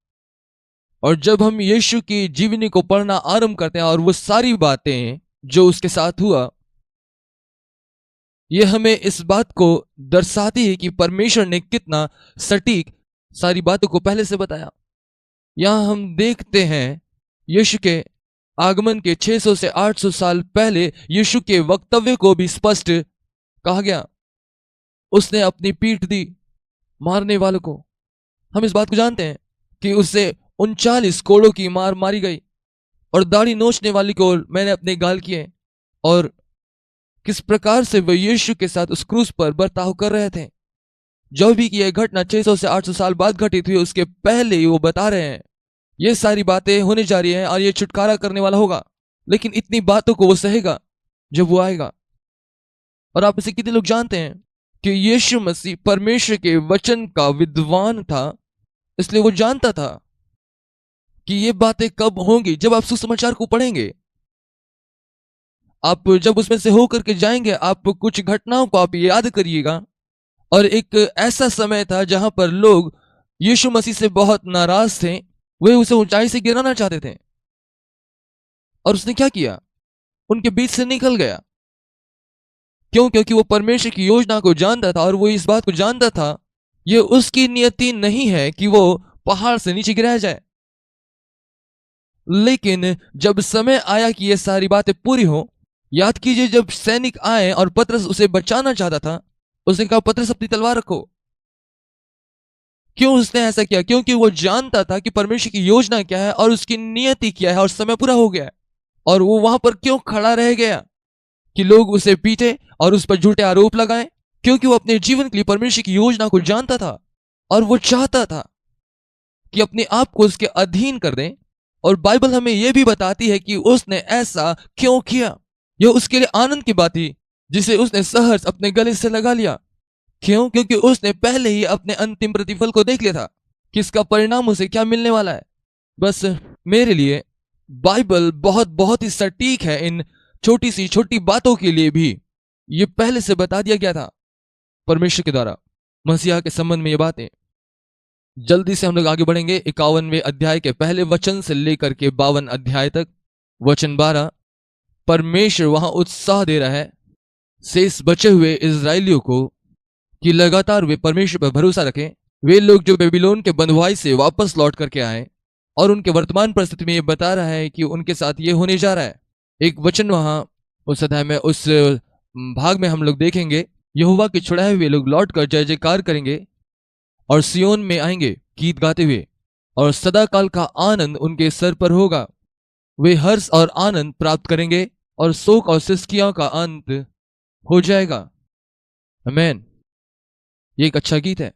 और जब हम यीशु की जीवनी को पढ़ना आरंभ करते हैं और वो सारी बातें जो उसके साथ हुआ, ये हमें इस बात को दर्शाती है कि परमेश्वर ने कितना सटीक सारी बातों को पहले से बताया। यहां हम देखते हैं यीशु के आगमन के 600 से 800 साल पहले यीशु के वक्तव्य को भी स्पष्ट कहा गया। उसने अपनी पीठ दी मारने वालों को। हम इस बात को जानते हैं कि उससे 39 कोड़ों की मार मारी गई और दाढ़ी नोचने वाली को मैंने अपने गाल किए। और किस प्रकार से वह यीशु के साथ उस क्रूस पर बर्ताव कर रहे थे। जो भी कि यह घटना 600 से 800 साल बाद घटित हुई, उसके पहले ही वो बता रहे हैं ये सारी बातें होने जा रही हैं और ये छुटकारा करने वाला होगा। लेकिन इतनी बातों को वो सहेगा जब वो आएगा। और आप इसे कितने लोग जानते हैं कि यीशु मसीह परमेश्वर के वचन का विद्वान था, इसलिए वो जानता था कि ये बातें कब होंगी। जब आप सुसमाचार को पढ़ेंगे, आप जब उसमें से होकर के जाएंगे, आप कुछ घटनाओं को आप याद करिएगा। और एक ऐसा समय था जहां पर लोग यीशु मसीह से बहुत नाराज थे, वे उसे ऊंचाई से गिराना चाहते थे। और उसने क्या किया? उनके बीच से निकल गया। क्यों? क्योंकि वो परमेश्वर की योजना को जानता था और वो इस बात को जानता था ये उसकी नियति नहीं है कि वो पहाड़ से नीचे गिराया जाए। लेकिन जब समय आया कि ये सारी बातें पूरी हो, याद कीजिए जब सैनिक आए और पतरस उसे बचाना चाहता था, उसने कहा पतरस अपनी तलवार रखो। क्यों उसने ऐसा किया? क्योंकि वो जानता था कि परमेश्वर की योजना क्या है और उसकी नियति क्या है और समय पूरा हो गया है। और वो वहां पर क्यों खड़ा रह गया कि लोग उसे पीटे और उस पर झूठे आरोप लगाएं? क्योंकि वो अपने जीवन के लिए परमेश्वर की योजना को जानता था और वो चाहता था कि अपने आप को उसके अधीन कर दें। और बाइबल हमें यह भी बताती है कि उसने ऐसा क्यों किया। यह उसके लिए आनंद की बात थी जिसे उसने सहर्ष अपने गले से लगा लिया। क्यों? क्योंकि उसने पहले ही अपने अंतिम प्रतिफल को देख लिया था कि इसका परिणाम उसे क्या मिलने वाला है। बस मेरे लिए बाइबल बहुत बहुत ही सटीक है। इन छोटी सी छोटी बातों के लिए भी ये पहले से बता दिया गया था परमेश्वर के द्वारा मसीहा के संबंध में ये बातें। जल्दी से हम लोग आगे बढ़ेंगे 51वें अध्याय के पहले वचन से लेकर के 52 अध्याय तक। वचन 12, परमेश्वर वहां उत्साह दे रहा है शेष बचे हुए इजरायलियों को कि लगातार वे परमेश्वर पर भरोसा रखें। वे लोग जो बेबीलोन के बंधुआई से वापस लौट करके आए, और उनके वर्तमान परिस्थिति में ये बता रहा है कि उनके साथ ये होने जा रहा है। एक वचन वहां उस अध्याय में, उस भाग में हम लोग देखेंगे, यहोवा के छुड़ाए हुए लोग लौट कर जय जयकार करेंगे और सियोन में आएंगे गीत गाते हुए, और सदाकाल का आनंद उनके सर पर होगा। वे हर्ष और आनंद प्राप्त करेंगे और शोक और सिसकियों का अंत हो जाएगा। आमीन। ये एक अच्छा गीत है।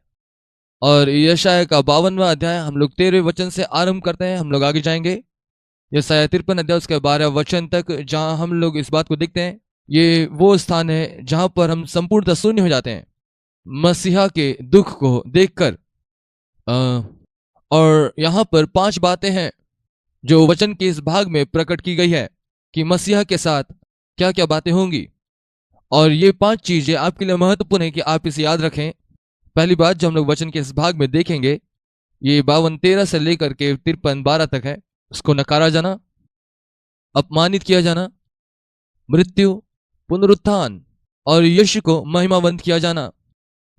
और यशाया का 52वां अध्याय हम लोग 13वें वचन से आरंभ करते हैं। हम लोग आगे जाएंगे यशाया 53 अध्याय उसके 12 वचन तक, जहां हम लोग इस बात को देखते हैं। ये वो स्थान है जहां पर हम संपूर्णतः शून्य हो जाते हैं मसीहा के दुख को देखकर। और यहां पर 5 बातें हैं जो वचन के इस भाग में प्रकट की गई है कि मसीहा के साथ क्या क्या बातें होंगी। और ये 5 चीजें आपके लिए महत्वपूर्ण है कि आप इसे याद रखें। पहली बात जो हम लोग वचन के इस भाग में देखेंगे, ये 52:13 से लेकर के 53:12 तक है। उसको नकारा जाना, अपमानित किया जाना, मृत्यु, पुनरुत्थान और यीशु को महिमावंत किया जाना,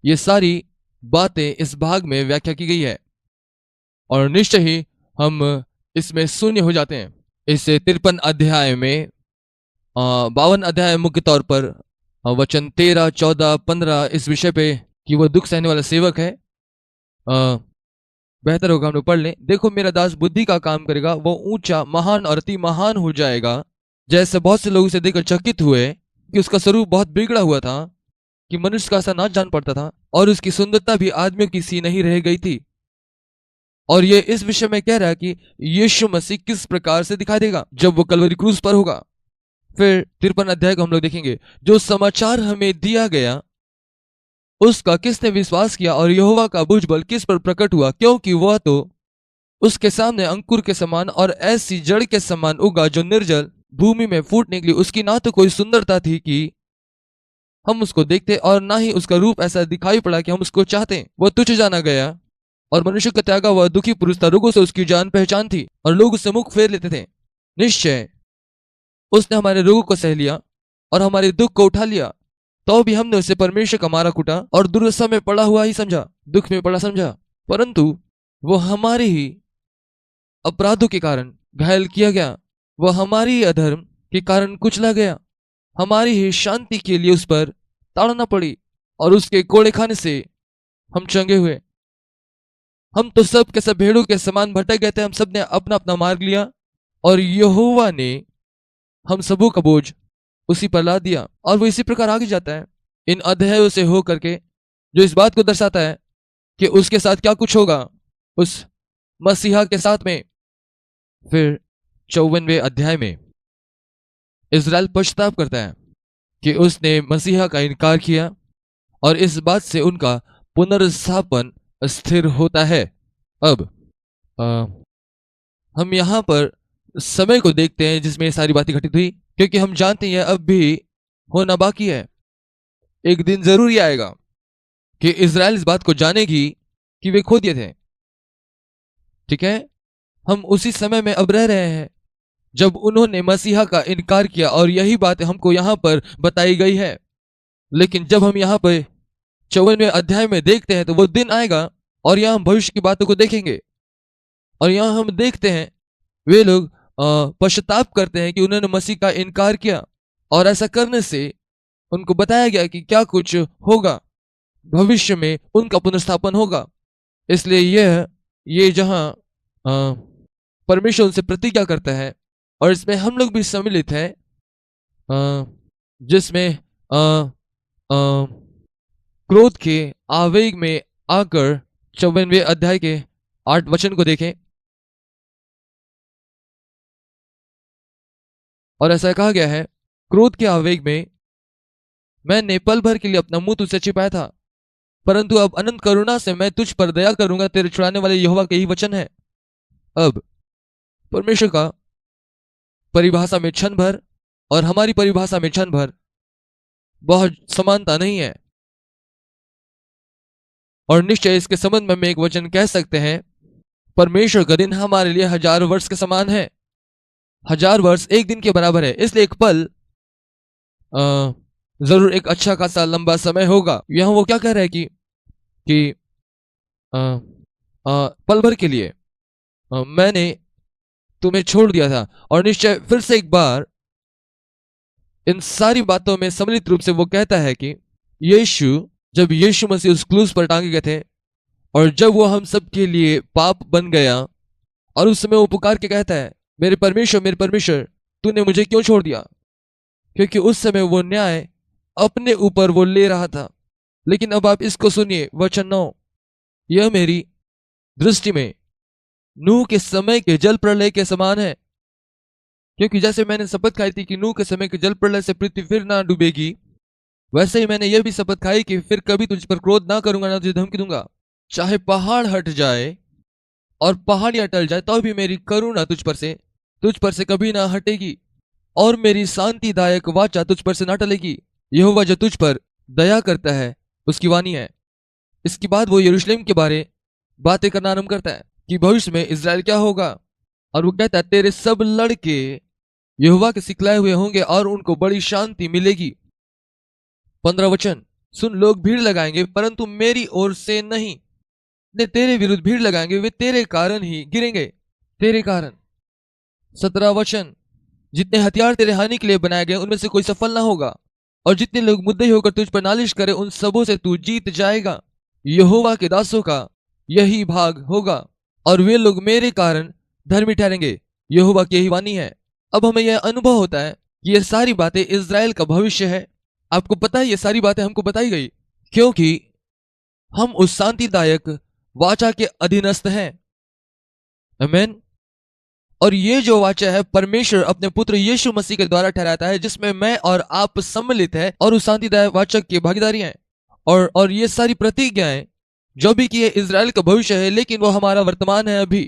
ये सारी बातें इस भाग में व्याख्या की गई है। और निश्चय ही हम इसमें शून्य हो जाते हैं। इस 53 अध्याय में 52 अध्याय मुख्य तौर पर वचन 13, 14, 15 इस विषय पे कि वह दुख सहने वाला सेवक है। बेहतर होगा हम लोग पढ़ लें। देखो मेरा दास बुद्धि का काम करेगा, वो ऊंचा, महान और अति महान हो जाएगा। जैसे बहुत से लोग उसे देखकर चकित हुए कि उसका स्वरूप बहुत बिगड़ा हुआ था कि मनुष्य का ऐसा ना जान पड़ता था, और उसकी सुंदरता भी आदमियों की सी नहीं रह गई थी। और ये इस विषय में कह रहा है कि यीशु मसीह किस प्रकार से दिखाई देगा जब वो कलवरी क्रूस पर होगा। फिर 53 अध्याय को हम लोग देखेंगे, जो समाचार हमें दिया गया उसका किसने विश्वास किया, और यहोवा का भुजबल किस पर प्रकट हुआ, क्योंकि वह तो उसके सामने अंकुर के समान और ऐसी जड़ के समान उगा जो निर्जल भूमि में फूट निकली। उसकी ना तो कोई सुंदरता थी कि हम उसको देखते, और ना ही उसका रूप ऐसा दिखाई पड़ा कि हम उसको चाहते। वह तुच्छ जाना गया और मनुष्य का त्यागा वह दुखी पुरुष था। रोगों से उसकी जान पहचान थी और लोग उससे मुख फेर लेते थे। निश्चय उसने हमारे रोगों को सह लिया और हमारे दुख को उठा लिया, तो भी हमने उसे परमेश्वर का मारा कूटा और दुर्दशा में पड़ा हुआ ही समझा, दुख में पड़ा समझा। परंतु वो हमारे ही अपराधों के कारण घायल किया गया, वह हमारी ही अधर्म के कारण कुचला गया। हमारी ही शांति के लिए उस पर ताड़ना पड़ी, और उसके कोड़े खाने से हम चंगे हुए। हम तो सब के सब भेड़ों के समान भटक गए थे, हम सब ने अपना अपना मार्ग लिया, और यहोवा ने हम सबों का बोझ उसी पर ला दिया। और वो इसी प्रकार आगे जाता है इन अध्यायों से हो करके, जो इस बात को दर्शाता है कि उसके साथ क्या कुछ होगा उस मसीहा के साथ में। फिर 54वें अध्याय में इज़राइल पश्चाताप करता है कि उसने मसीहा का इनकार किया, और इस बात से उनका पुनर्स्थापन स्थिर होता है। अब हम यहां पर समय को देखते हैं जिसमें ये सारी बातें घटित हुई, क्योंकि हम जानते हैं अब भी होना बाकी है। एक दिन जरूर ही आएगा कि इज़राइल इस बात को जानेगी कि वे खो दिए थे। ठीक है, हम उसी समय में अब रह रहे हैं जब उन्होंने मसीहा का इनकार किया, और यही बात हमको यहां पर बताई गई है। लेकिन जब हम यहां पर 54वें अध्याय में देखते हैं तो वो दिन आएगा और यहां हम भविष्य की बातों को देखेंगे, और यहां हम देखते हैं वे लोग पश्चाताप करते हैं कि उन्होंने मसीह का इनकार किया, और ऐसा करने से उनको बताया गया कि क्या कुछ होगा, भविष्य में उनका पुनर्स्थापन होगा। इसलिए ये जहां परमेश्वर उनसे प्रतिज्ञा करता है, और इसमें हम लोग भी सम्मिलित हैं, जिसमें क्रोध के आवेग में आकर 54वें अध्याय के 8 वचन को देखें। और ऐसा कहा गया है, क्रोध के आवेग में मैंने पल भर के लिए अपना मुंह तुझसे छिपाया था, परंतु अब अनंत करुणा से मैं तुझ पर दया करूंगा, तेरे छुड़ाने वाले यहोवा के ही वचन है। अब परमेश्वर का परिभाषा में क्षण भर और हमारी परिभाषा में क्षण भर बहुत समानता नहीं है। और निश्चय इसके संबंध में हम एक वचन कह सकते हैं, परमेश्वर का दिन हमारे लिए 1000 वर्ष के समान है। 1000 वर्ष एक दिन के बराबर है। इसलिए एक पल जरूर एक अच्छा खासा लंबा समय होगा। यहां वो क्या कह रहा है कि पल भर के लिए मैंने तुम्हें छोड़ दिया था। और निश्चय फिर से एक बार इन सारी बातों में सम्मिलित रूप से वो कहता है कि जब यीशु मसीह उस क्रूस पर टांगे गए थे और जब वो हम सब के लिए पाप बन गया, और उस समय वो पुकार के कहता है, मेरे परमेश्वर तूने मुझे क्यों छोड़ दिया। क्योंकि उस समय वो न्याय अपने ऊपर वो ले रहा था। लेकिन अब आप इसको सुनिए, वचन 9, यह मेरी दृष्टि में नूह के समय के जल प्रलय के समान है। क्योंकि जैसे मैंने शपथ खाई थी कि नूह के समय के जल प्रलय से पृथ्वी फिर ना डूबेगी, वैसे ही मैंने यह भी शपथ खाई कि फिर कभी तुझ पर क्रोध ना करूंगा, ना तुझे धमकी दूंगा। चाहे पहाड़ हट जाए और पहाड़ियां टल जाए तो भी मेरी करुणा तुझ पर से कभी ना हटेगी, और मेरी शांतिदायक वाचा तुझ पर से ना टलेगी। यहोवा जो तुझ पर दया करता है उसकी वाणी है। इसके बाद वो यरूशलेम के बारे बातें करना आरंभ करता है कि भविष्य में इजराइल क्या होगा। और वो कहता है, तेरे सब लड़के यहोवा के सिखलाए हुए होंगे और उनको बड़ी शांति मिलेगी। 15 वचन, सुन, लोग भीड़ लगाएंगे परंतु मेरी ओर से नहीं। तेरे विरुद्ध भीड़ लगाएंगे, वे तेरे कारण ही गिरेंगे, तेरे कारण। 17 वचन, जितने हथियार तेरे हानि के लिए बनाए गए उनमें से कोई सफल ना होगा, और जितने लोग मुद्दे होकर तुझ पर नालिश करे उन सबों से तू जीत जाएगा। यहोवा के दासों का यही भाग होगा, और वे लोग मेरे कारण धर्मी ठहरेंगे। यहोवा की यही वाणी है। अब हमें यह अनुभव होता है कि ये सारी बातें इज़राइल का भविष्य है। आपको पता है, ये सारी बातें हमको बताई गई क्योंकि हम उस शांतिदायक वाचा के अधीनस्थ हैं। आमीन। और ये जो वाचा है परमेश्वर अपने पुत्र यीशु मसीह के द्वारा ठहराता है, जिसमें मैं और आप सम्मिलित है और उस शांतिदायक वाचक की भागीदारी है। और ये सारी प्रतिज्ञाएं जो भी की है इज़राइल का भविष्य है, लेकिन वो हमारा वर्तमान है अभी।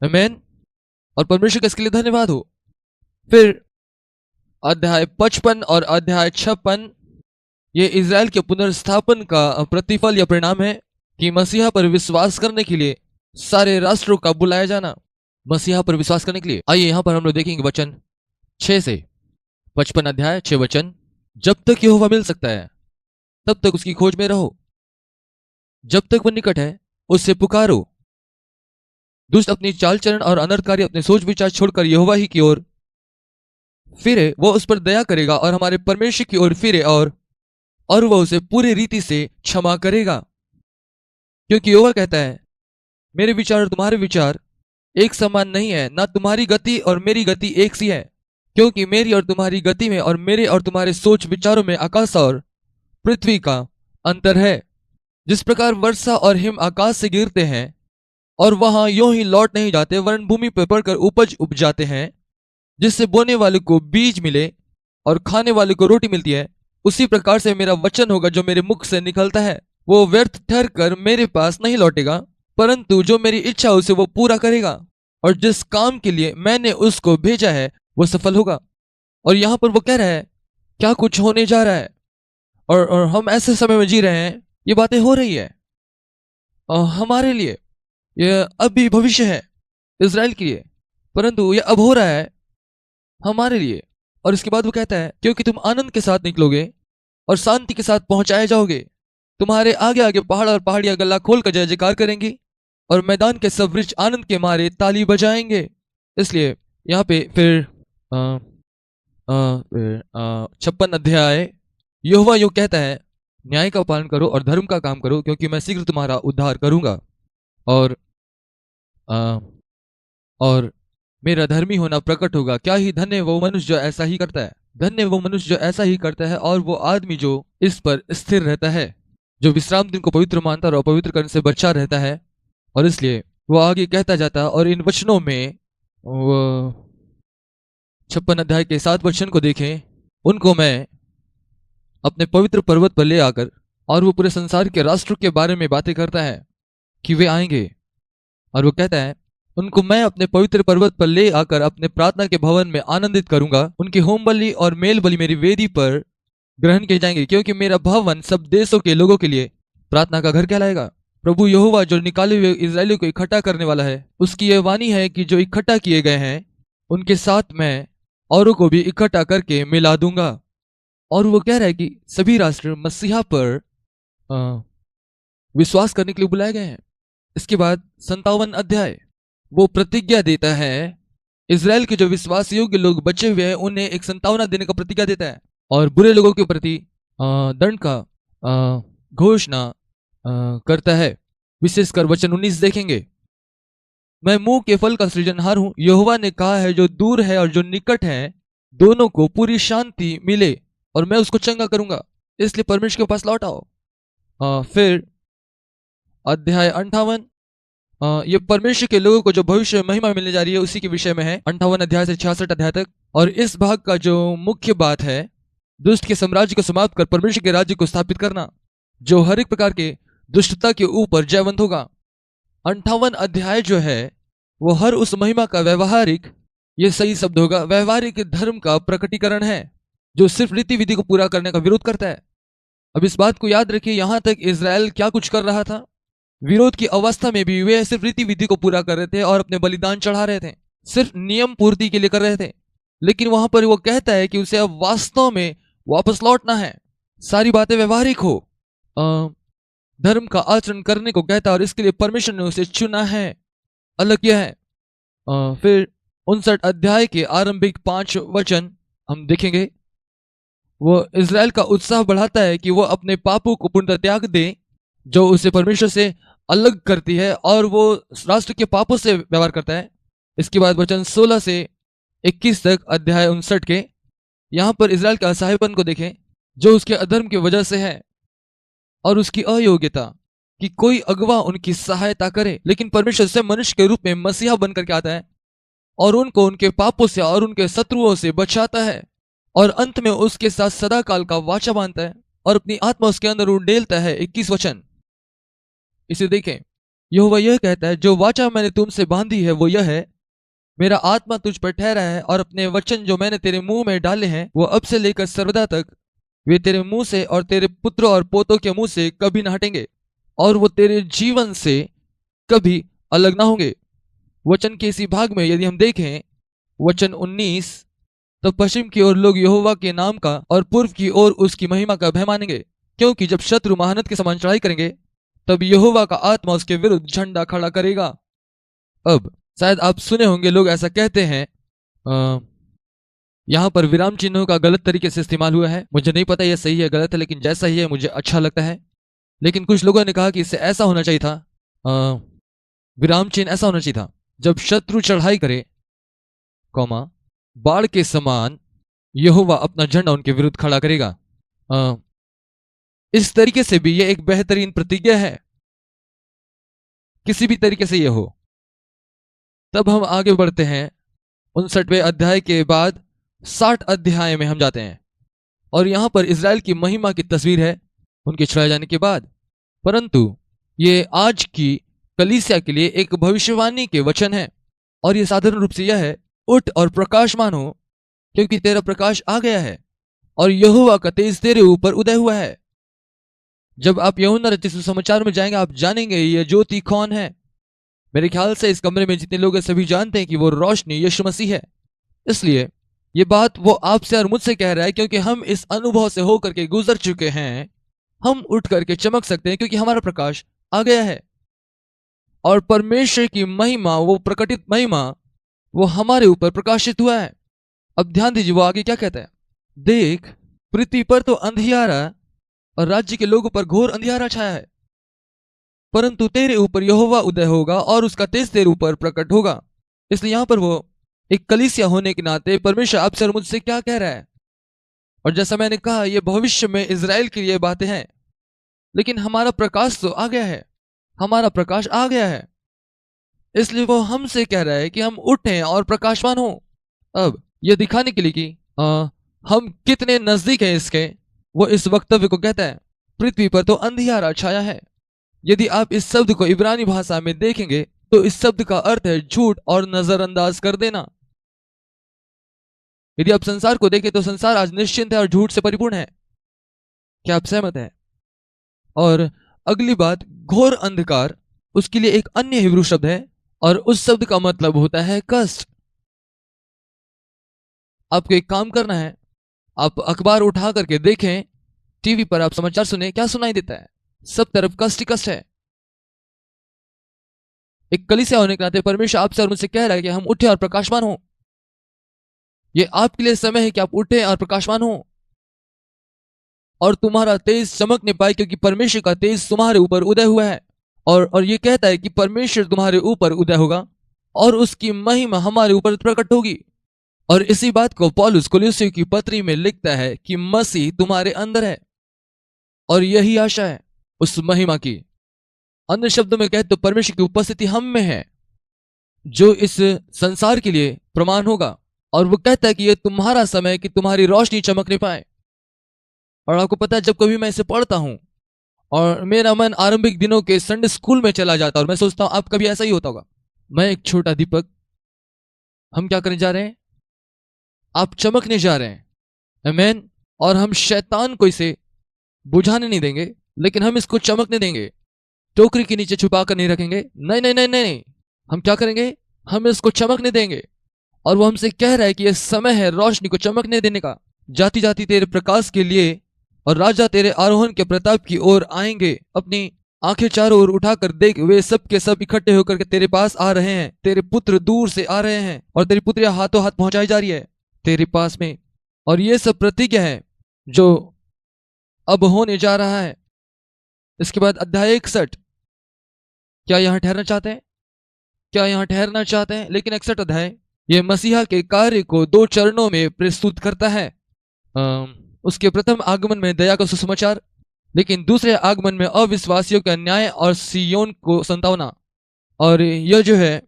आमीन। और परमेश्वर का इसके लिए धन्यवाद हो। फिर अध्याय 55 और अध्याय 56 ये इज़राइल के पुनर्स्थापन का प्रतिफल या परिणाम है कि मसीहा पर विश्वास करने के लिए सारे राष्ट्रों का बुलाया जाना। मसीहा पर विश्वास करने के लिए आइए यहां पर हम लोग देखेंगे वचन 6 से 55 अध्याय 6 वचन। जब तक यहोवा मिल सकता है तब तक उसकी खोज में रहो, जब तक वह निकट है उससे पुकारो। दुष्ट अपनी चाल चरण और अनर्थकारी अपने सोच विचार छोड़कर यहोवा ही की ओर फिरे, वो उस पर दया करेगा, और हमारे परमेश्वर की ओर फिरे और वह उसे पूरी रीति से क्षमा करेगा। क्योंकि यहोवा कहता है, मेरे विचार और तुम्हारे विचार एक समान नहीं है, ना तुम्हारी गति और मेरी गति एक सी है। क्योंकि मेरी और तुम्हारी गति में और मेरे और तुम्हारे सोच विचारों में आकाश और पृथ्वी का अंतर है। जिस प्रकार वर्षा और हिम आकाश से गिरते हैं और वहां यूं ही लौट नहीं जाते, वरन भूमि पर पड़कर उपज उपजाते हैं, जिससे बोने वाले को बीज मिले और खाने वाले को रोटी मिलती है, उसी प्रकार से मेरा वचन होगा जो मेरे मुख से निकलता है। वो व्यर्थ ठहर कर मेरे पास नहीं लौटेगा, परंतु जो मेरी इच्छा उसे वो पूरा करेगा, और जिस काम के लिए मैंने उसको भेजा है वो सफल होगा। और यहां पर वो कह रहा है क्या कुछ होने जा रहा है, और हम ऐसे समय में जी रहे हैं, ये बातें हो रही है हमारे लिए। ये अभी भविष्य है इज़राइल के लिए, परंतु ये अब हो रहा है हमारे लिए। और इसके बाद वो कहता है, क्योंकि तुम आनंद के साथ निकलोगे और शांति के साथ पहुंचाए जाओगे। तुम्हारे आगे आगे पहाड़ और पहाड़ियां गला खोल कर जय जयकार करेंगी, और मैदान के सब वृक्ष आनंद के मारे ताली बजाएंगे। इसलिए यहाँ पे फिर 56 अध्याय यहोवा यूं कहता है, न्याय का पालन करो और धर्म का काम करो, क्योंकि मैं शीघ्र तुम्हारा उद्धार करूंगा, और मेरा धर्मी होना प्रकट होगा। क्या ही धन्य वो मनुष्य जो ऐसा ही करता है, धन्य वो मनुष्य जो ऐसा ही करता है, और वो आदमी जो इस पर स्थिर रहता है। जो विश्राम दिन को पवित्र मानता और अपवित्र करने से बचा रहता है। और इसलिए वो आगे कहता जाता, और इन वचनों में वो 56 अध्याय के 7 वचन को देखें, उनको मैं अपने पवित्र पर्वत पर ले आकर, और वो पूरे संसार के राष्ट्रों के बारे में बातें करता है कि वे आएंगे। और वो कहता है, उनको मैं अपने पवित्र पर्वत पर ले आकर अपने प्रार्थना के भवन में आनंदित करूंगा। उनकी होम बलि और मेल बलि मेरी वेदी पर ग्रहण किए जाएंगे, क्योंकि मेरा भवन सब देशों के लोगों के लिए प्रार्थना का घर कहलाएगा। प्रभु यहोवा जो निकाले हुए इजरायलियों को इकट्ठा करने वाला है, उसकी यह वाणी है कि जो इकट्ठा किए गए हैं उनके साथ मैं औरों को भी इकट्ठा करके मिला दूंगा। और वो कह रहा है कि सभी राष्ट्र मसीहा पर विश्वास करने के लिए बुलाए गए हैं। इसके बाद 57 अध्याय वो प्रतिज्ञा देता है, इजराइल के जो विश्वास योग्य लोग बचे हुए हैं उन्हें एक संतावना देने का प्रतिज्ञा देता है, और बुरे लोगों के प्रति दंड का घोषणा करता है। विशेषकर वचन 19 देखेंगे, मैं मुंह के फल का सृजनहार हूं, यहोवा ने कहा है, जो दूर है और जो निकट है दोनों को पूरी शांति मिले, और मैं उसको चंगा करूंगा, इसलिए परमेश्वर के पास लौट आओ। फिर अध्याय 58, ये परमेश्वर के लोगों को जो भविष्य में महिमा मिलने जा रही है उसी के विषय में है, 58 अध्याय से 66 अध्याय तक। और इस भाग का जो मुख्य बात है, दुष्ट के साम्राज्य को समाप्त कर परमेश्वर के राज्य को स्थापित करना, जो हर एक प्रकार के दुष्टता के ऊपर जयवंत होगा। 58 अध्याय जो है वो हर उस महिमा का व्यवहारिक, ये सही शब्द होगा, व्यवहारिक धर्म का प्रकटीकरण है, जो सिर्फ रीति विधि को पूरा करने का विरोध करता है। अब इस बात को याद रखिए, यहां तक इजराइल क्या कुछ कर रहा था, विरोध की अवस्था में भी वे सिर्फ रीति विधि को पूरा कर रहे थे और अपने बलिदान चढ़ा रहे थे, सिर्फ नियम पूर्ति के लिए कर रहे थे। लेकिन वहां पर वो कहता है कि उसे अब वास्तव में वापस लौटना है, सारी बातें व्यवहारिक हो, धर्म का आचरण करने को कहता है, और इसके लिए परमेश्वर ने उसे चुना है, अलग किया है। फिर 59 अध्याय के आरंभिक 5 वचन हम देखेंगे, वो इजराइल का उत्साह बढ़ाता है कि वो अपने पापों को पूर्णतः त्याग दे, जो उसे परमेश्वर से अलग करती है, और वो राष्ट्र के पापों से व्यवहार करता है। इसके बाद वचन 16 से 21 तक अध्याय 59 के, यहां पर इजराइल के असहायपन को देखें, जो उसके अधर्म की वजह से है, और उसकी अयोग्यता कि कोई अगवा उनकी सहायता करे। लेकिन परमेश्वर से मनुष्य के रूप में मसीहा बनकर के आता है और उनको उनके पापों से और उनके शत्रुओं से बचाता है, और अंत में उसके साथ सदा काल का वाचा बांधता है और अपनी आत्मा उसके अंदर उड़ेलता है। 21 वचन इसे देखें, यहोवा यह कहता है, जो वाचा मैंने तुमसे बांधी है वो यह है, मेरा आत्मा तुझ पर ठहरा है, और अपने वचन जो मैंने तेरे मुंह में डाले हैं वो अब से लेकर सर्वदा तक वे तेरे मुंह से और तेरे पुत्र और पोतों के मुंह से कभी न हटेंगे, और वो तेरे जीवन से कभी अलग ना होंगे। वचन के इसी भाग में यदि हम देखें वचन 19, तो पश्चिम की ओर लोग यहोवा के नाम का और पूर्व की ओर उसकी महिमा का भय मानेंगे, क्योंकि जब शत्रु महानद के समान चढ़ाई करेंगे तब यहोवा का आत्मा उसके विरुद्ध झंडा खड़ा करेगा। अब शायद आप सुने होंगे लोग ऐसा कहते हैं, यहां पर विराम चिन्हों का गलत तरीके से इस्तेमाल हुआ है, मुझे नहीं पता यह सही है गलत है, लेकिन जैसा ही है मुझे अच्छा लगता है। लेकिन कुछ लोगों ने कहा कि इससे ऐसा होना चाहिए था, विराम चिन्ह ऐसा होना चाहिए था, जब शत्रु चढ़ाई करे, कौमा बाढ़ के समान यहोवा अपना झंडा उनके विरुद्ध खड़ा करेगा। इस तरीके से भी यह एक बेहतरीन प्रतिज्ञा है, किसी भी तरीके से यह हो। तब हम आगे बढ़ते हैं 59वें अध्याय के बाद 60 अध्याय में हम जाते हैं, और यहां पर इजराइल की महिमा की तस्वीर है उनके छुड़ाए जाने के बाद। परंतु ये आज की कलीसिया के लिए एक भविष्यवाणी के वचन है, और यह साधारण रूप से यह है, उठ और प्रकाशमान हो, क्योंकि तेरा प्रकाश आ गया है और यहोवा का तेज तेरे ऊपर उदय हुआ है। जब आप यूहन्ना रचित सुसमाचार में जाएंगे आप जानेंगे यह ज्योति कौन है। मेरे ख्याल से इस कमरे में जितने लोग हैं सभी जानते हैं कि वो रोशनी यीशु मसीह है। इसलिए ये बात वो आपसे और मुझसे कह रहा है, क्योंकि हम इस अनुभव से होकर के गुजर चुके हैं, हम उठ करके चमक सकते हैं, क्योंकि हमारा प्रकाश आ गया है, और परमेश्वर की महिमा, वो प्रकटित महिमा, वो हमारे ऊपर प्रकाशित हुआ है। अब ध्यान दीजिए वो आगे क्या कहता है, देख पृथ्वी पर तो अंधियारा और राज्य के लोगों पर घोर अंधियारा छाया है, परंतु तेरे ऊपर यहोवा उदय होगा और उसका तेज तेरे ऊपर प्रकट होगा। इसलिए यहां पर वो एक कलीसिया होने के नाते परमेश्वर आपसे और मुझसे क्या कह रहा है, और जैसा मैंने कहा ये भविष्य में इजराइल के लिए बातें हैं। लेकिन हमारा प्रकाश तो आ गया है, हमारा प्रकाश आ गया है, इसलिए वो हमसे कह रहा है कि हम उठें और प्रकाशवान हों। अब यह दिखाने के लिए कि हम कितने नजदीक हैं इसके, वो इस वक्तव्य को कहता है, पृथ्वी पर तो अंधियारा छाया है। यदि आप इस शब्द को इब्रानी भाषा में देखेंगे तो इस शब्द का अर्थ है झूठ और नजरअंदाज कर देना। यदि आप संसार को देखें तो संसार आज निश्चिंत है और झूठ से परिपूर्ण है। क्या आप सहमत हैं? और अगली बात, घोर अंधकार, उसके लिए एक अन्य हिब्रू शब्द है और उस शब्द का मतलब होता है कष्ट। आपको एक काम करना है, आप अखबार उठा करके देखें, टीवी पर आप समाचार सुने, क्या सुनाई देता है? सब तरफ कष्ट ही कष्ट है। एक कलीसिया होने के नाते परमेश्वर आपसे और मुझसे कह रहा है कि हम उठे और प्रकाशवान हो। ये आपके लिए समय है कि आप उठे और प्रकाशवान हो और तुम्हारा तेज चमक नहीं पाए, क्योंकि परमेश्वर का तेज तुम्हारे ऊपर उदय हुआ है। और ये कहता है कि परमेश्वर तुम्हारे ऊपर उदय होगा और उसकी महिमा हमारे ऊपर प्रकट होगी। और इसी बात को पौलुस कोलोसियों की पत्री में लिखता है कि मसीह तुम्हारे अंदर है और यही आशा है उस महिमा की। अन्य शब्दों में कहे तो परमेश्वर की उपस्थिति हम में है, जो इस संसार के लिए प्रमाण होगा। और वो कहता है कि ये तुम्हारा समय है कि तुम्हारी रोशनी चमकने पाए। और आपको पता है, जब कभी मैं इसे पढ़ता हूं और मेरा मन आरंभिक दिनों के संडे स्कूल में चला जाता है और मैं सोचता हूं आप कभी ऐसा ही होता होगा। मैं एक छोटा दीपक, हम क्या करने जा रहे हैं? आप चमकने जा रहे हैं, आमीन। और हम शैतान को इसे बुझाने नहीं देंगे, लेकिन हम इसको चमकने देंगे। टोकरी के नीचे छुपा कर नहीं रखेंगे, नहीं नहीं नहीं नहीं, हम क्या करेंगे? हम इसको चमकने देंगे। और वो हमसे कह रहा है कि यह समय है रोशनी को चमकने देने का। जाती जाती तेरे प्रकाश के लिए और राजा तेरे आरोहण के प्रताप की ओर आएंगे। अपनी आंखें चारों ओर उठाकर देख, वे सब के सब इकट्ठे होकर के तेरे पास आ रहे हैं। तेरे पुत्र दूर से आ रहे हैं और तेरी पुत्रियां हाथों हाथ पहुंचाई जा रही है तेरे पास में। और ये सब प्रतिज्ञा है जो अब होने जा रहा है। इसके बाद अध्याय 61, क्या यहां ठहरना चाहते हैं? क्या यहां ठहरना चाहते हैं? लेकिन 61 अध्याय ये मसीहा के कार्य को 2 चरणों में प्रस्तुत करता है। उसके प्रथम आगमन में दया का सुसमाचार, लेकिन दूसरे आगमन में अविश्वासियों का न्याय और सियोन को संतावना। और यह जो है,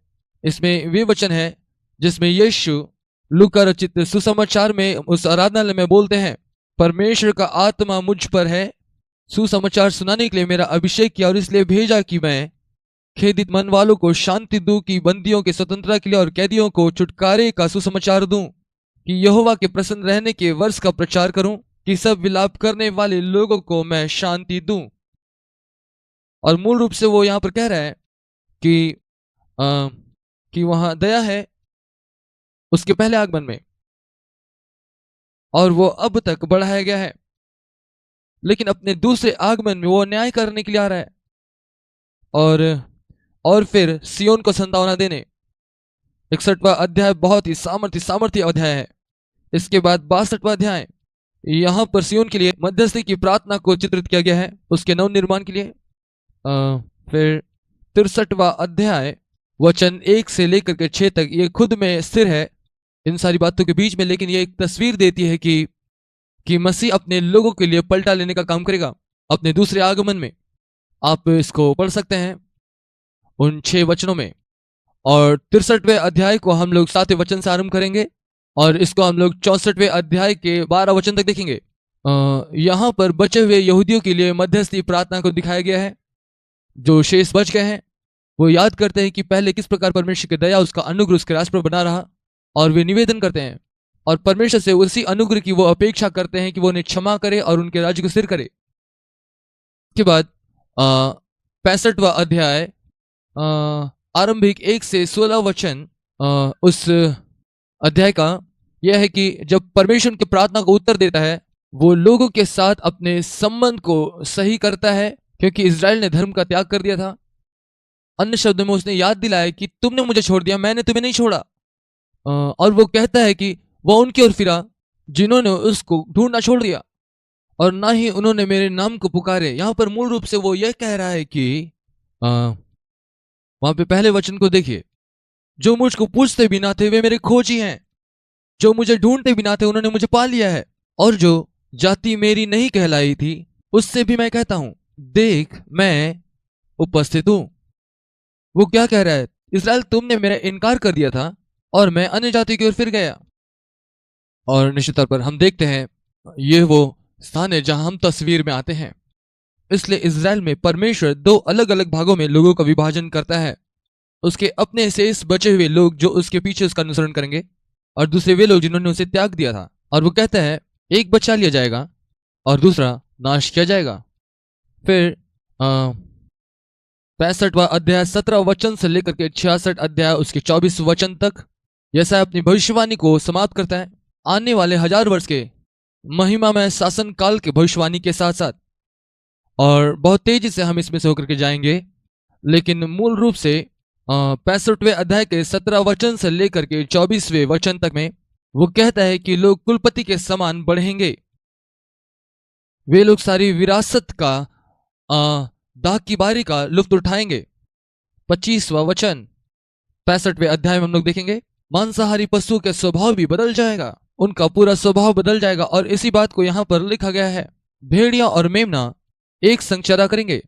इसमें वे वचन है जिसमें यीशु लूका रचित सुसमाचार में उस आराधनालय में बोलते हैं, परमेश्वर का आत्मा मुझ पर है, सुसमाचार सुनाने के लिए मेरा अभिषेक किया और इसलिए भेजा कि मैं खेदित मन वालों को शांति दूं, कि बंदियों के स्वतंत्रता के लिए और कैदियों को छुटकारे का सुसमाचार दूं, कि यहोवा के प्रसन्न रहने के वर्ष का प्रचार करूं, कि सब विलाप करने वाले लोगों को मैं शांति दूं। और मूल रूप से वो यहां पर कह रहा है कि वहां दया है उसके पहले आगमन में और वो अब तक बढ़ाया गया है, लेकिन अपने दूसरे आगमन में वो न्याय करने के लिए आ रहा है और फिर सियोन को संतावना देने। 61वां अध्याय बहुत ही सामर्थ्य अध्याय है। इसके बाद 62वां अध्याय, यहां पर सियोन के लिए मध्यस्थी की प्रार्थना को चित्रित किया गया है, उसके नव निर्माण के लिए। फिर 63वां अध्याय वचन 1 से लेकर के 6 तक, ये खुद में स्थिर है इन सारी बातों के बीच में, लेकिन ये एक तस्वीर देती है कि मसीह अपने लोगों के लिए पलटा लेने का काम करेगा अपने दूसरे आगमन में। आप इसको पढ़ सकते हैं उन 6 वचनों में। और 63वें अध्याय को हम लोग 7वें वचन से आरंभ करेंगे और इसको हम लोग 64वें अध्याय के 12 वचन तक देखेंगे। यहां पर बचे हुए यहूदियों के लिए मध्यस्थी प्रार्थना को दिखाया गया है। जो शेष बच गए हैं वो याद करते हैं कि पहले किस प्रकार परमेश्वर की दया, उसका अनुग्रह उसके राष्ट्र पर बना रहा, और वे निवेदन करते हैं और परमेश्वर से उसी अनुग्रह की वो अपेक्षा करते हैं कि वो उन्हें क्षमा करे और उनके राज्य को स्थिर करे। के बाद 65वां अध्याय आरंभिक 1 से 16 वचन, उस अध्याय का यह है कि जब परमेश्वर की प्रार्थना को उत्तर देता है, वो लोगों के साथ अपने संबंध को सही करता है, क्योंकि इजराइल ने धर्म का त्याग कर दिया था। अन्य शब्दों में उसने याद दिलाया कि तुमने मुझे छोड़ दिया, मैंने तुम्हें नहीं छोड़ा। और वो कहता है कि वह उनकी ओर फिरा जिन्होंने उसको ढूंढना छोड़ दिया और ना ही उन्होंने मेरे नाम को पुकारे। यहां पर मूल रूप से वो यह कह रहा है कि वहां पे पहले वचन को देखिए, जो मुझको पूछते भी ना थे वे मेरे खोजी हैं, जो मुझे ढूंढते भी ना थे उन्होंने मुझे पा लिया है, और जो जाति मेरी नहीं कहलाई थी उससे भी मैं कहता हूं, देख मैं उपस्थित हूं। वो क्या कह रहा है? इज़राइल, तुमने मेरा इनकार कर दिया था और मैं अन्य जाति की ओर फिर गया। और निश्चित तौर पर हम देखते हैं ये वो स्थान है जहां हम तस्वीर में आते हैं। इसलिए इज़राइल में परमेश्वर दो अलग अलग भागों में लोगों का विभाजन करता है। उसके अपने शेष बचे हुए लोग जो उसके पीछे उसका अनुसरण करेंगे, और दूसरे वे लोग जिन्होंने उसे त्याग दिया था। और वो कहता है एक बचा लिया जाएगा और दूसरा नाश किया जाएगा। फिर 65वां अध्याय 17 वचन से लेकर के 66 अध्याय उसके 24 वचन तक यशायाह अपनी भविष्यवाणी को समाप्त करता है आने वाले 1000 वर्ष के महिमामय शासन काल के भविष्यवाणी के साथ साथ। और बहुत तेजी से हम इसमें से होकर के जाएंगे, लेकिन मूल रूप से 65वें अध्याय के 17 वचन से लेकर के 24वें वचन तक में वो कहता है कि लोग कुलपति के समान बढ़ेंगे। वे लोग सारी विरासत का दाग की बारी का लुत्फ उठाएंगे। 25वां वचन 65वें अध्याय में हम लोग देखेंगे मांसाहारी पशुओं के स्वभाव भी बदल जाएगा, उनका पूरा स्वभाव बदल जाएगा। और इसी बात को यहाँ पर लिखा गया है, भेड़िया और मेमना एक संग चरा करेंगे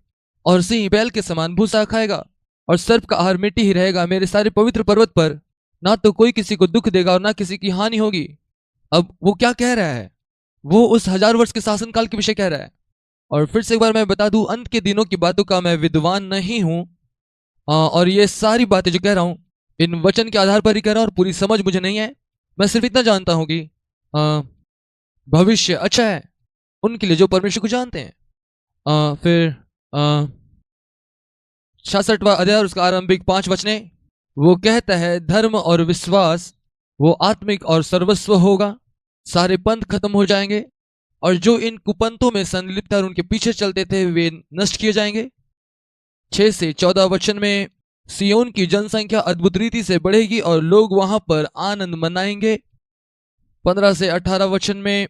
और सिंह बैल के समान भूसा खाएगा और सर्प का आहार मिट्टी ही रहेगा। मेरे सारे पवित्र पर्वत पर ना तो कोई किसी को दुख देगा और ना किसी की हानि होगी। अब वो क्या कह रहा है? वो उस 1000 वर्ष के शासनकाल के विषय कह रहा है। और फिर से एक बार मैं बता दूं, अंत के दिनों की बातों का मैं विद्वान नहीं हूं, और ये सारी बातें जो कह रहा हूं इन वचन के आधार पर ही कह रहा हूं और पूरी समझ मुझे नहीं है। मैं सिर्फ इतना जानता हूं कि भविष्य अच्छा है उनके लिए जो परमेश्वर को जानते हैं। फिर 66वां अध्याय और उसका आरंभिक 5 वचने वो कहता है धर्म और विश्वास वो आत्मिक और सर्वस्व होगा, सारे पंथ खत्म हो जाएंगे और जो इन कुपंथों में संलिप्त और उनके पीछे चलते थे वे नष्ट किए जाएंगे। 6 से 14 वचन में सियोन की जनसंख्या अद्भुत रीति से बढ़ेगी और लोग वहां पर आनंद मनाएंगे। 15 से 18 वचन में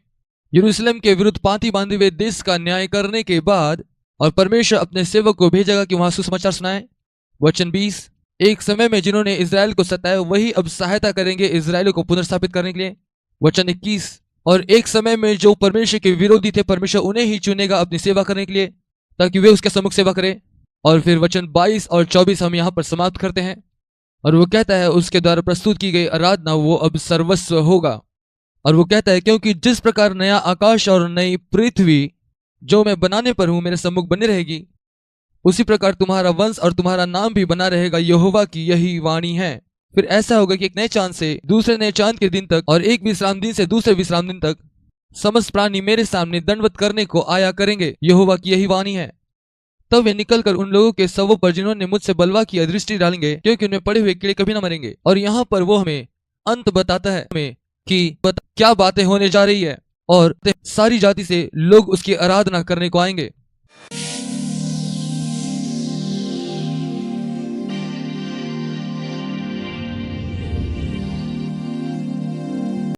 यरूशलेम के विरुद्ध पांति बांधे हुए देश का न्याय करने के बाद और परमेश्वर अपने सेवक को भेजेगा कि वहां सुसमाचार सुनाए। वचन 20 एक समय में जिन्होंने इजराइल को सताया वही अब सहायता करेंगे इजराइल को पुनर्स्थापित करने के लिए। वचन 21 और एक समय में जो परमेश्वर के विरोधी थे परमेश्वर उन्हें ही चुनेगा अपनी सेवा करने के लिए ताकि वे उसके सम्मुख सेवा करें। और फिर वचन 22 और 24 हम यहाँ पर समाप्त करते हैं और वो कहता है उसके द्वारा प्रस्तुत की गई आराधना वो अब सर्वस्व होगा। और वो कहता है क्योंकि जिस प्रकार नया आकाश और नई पृथ्वी जो मैं बनाने पर हूं मेरे सम्मुख बनी रहेगी, उसी प्रकार तुम्हारा वंश और तुम्हारा नाम भी बना रहेगा, यहोवा की यही वाणी है। फिर ऐसा होगा कि एक नए चांद से दूसरे नए चांद के दिन तक और एक विश्राम दिन से दूसरे विश्राम दिन तक समस्त प्राणी मेरे सामने दंडवत करने को आया करेंगे, यहोवा की यही वाणी है। तब वे निकलकर उन लोगों के शवों पर जिन्होंने मुझसे बलवा की दृष्टि डालेंगे क्योंकि उनमें पड़े हुए कीड़े कभी न मरेंगे। और यहाँ पर वो हमें अंत बताता है हमें कि क्या बातें होने जा रही है और सारी जाति से लोग उसकी आराधना करने को आएंगे।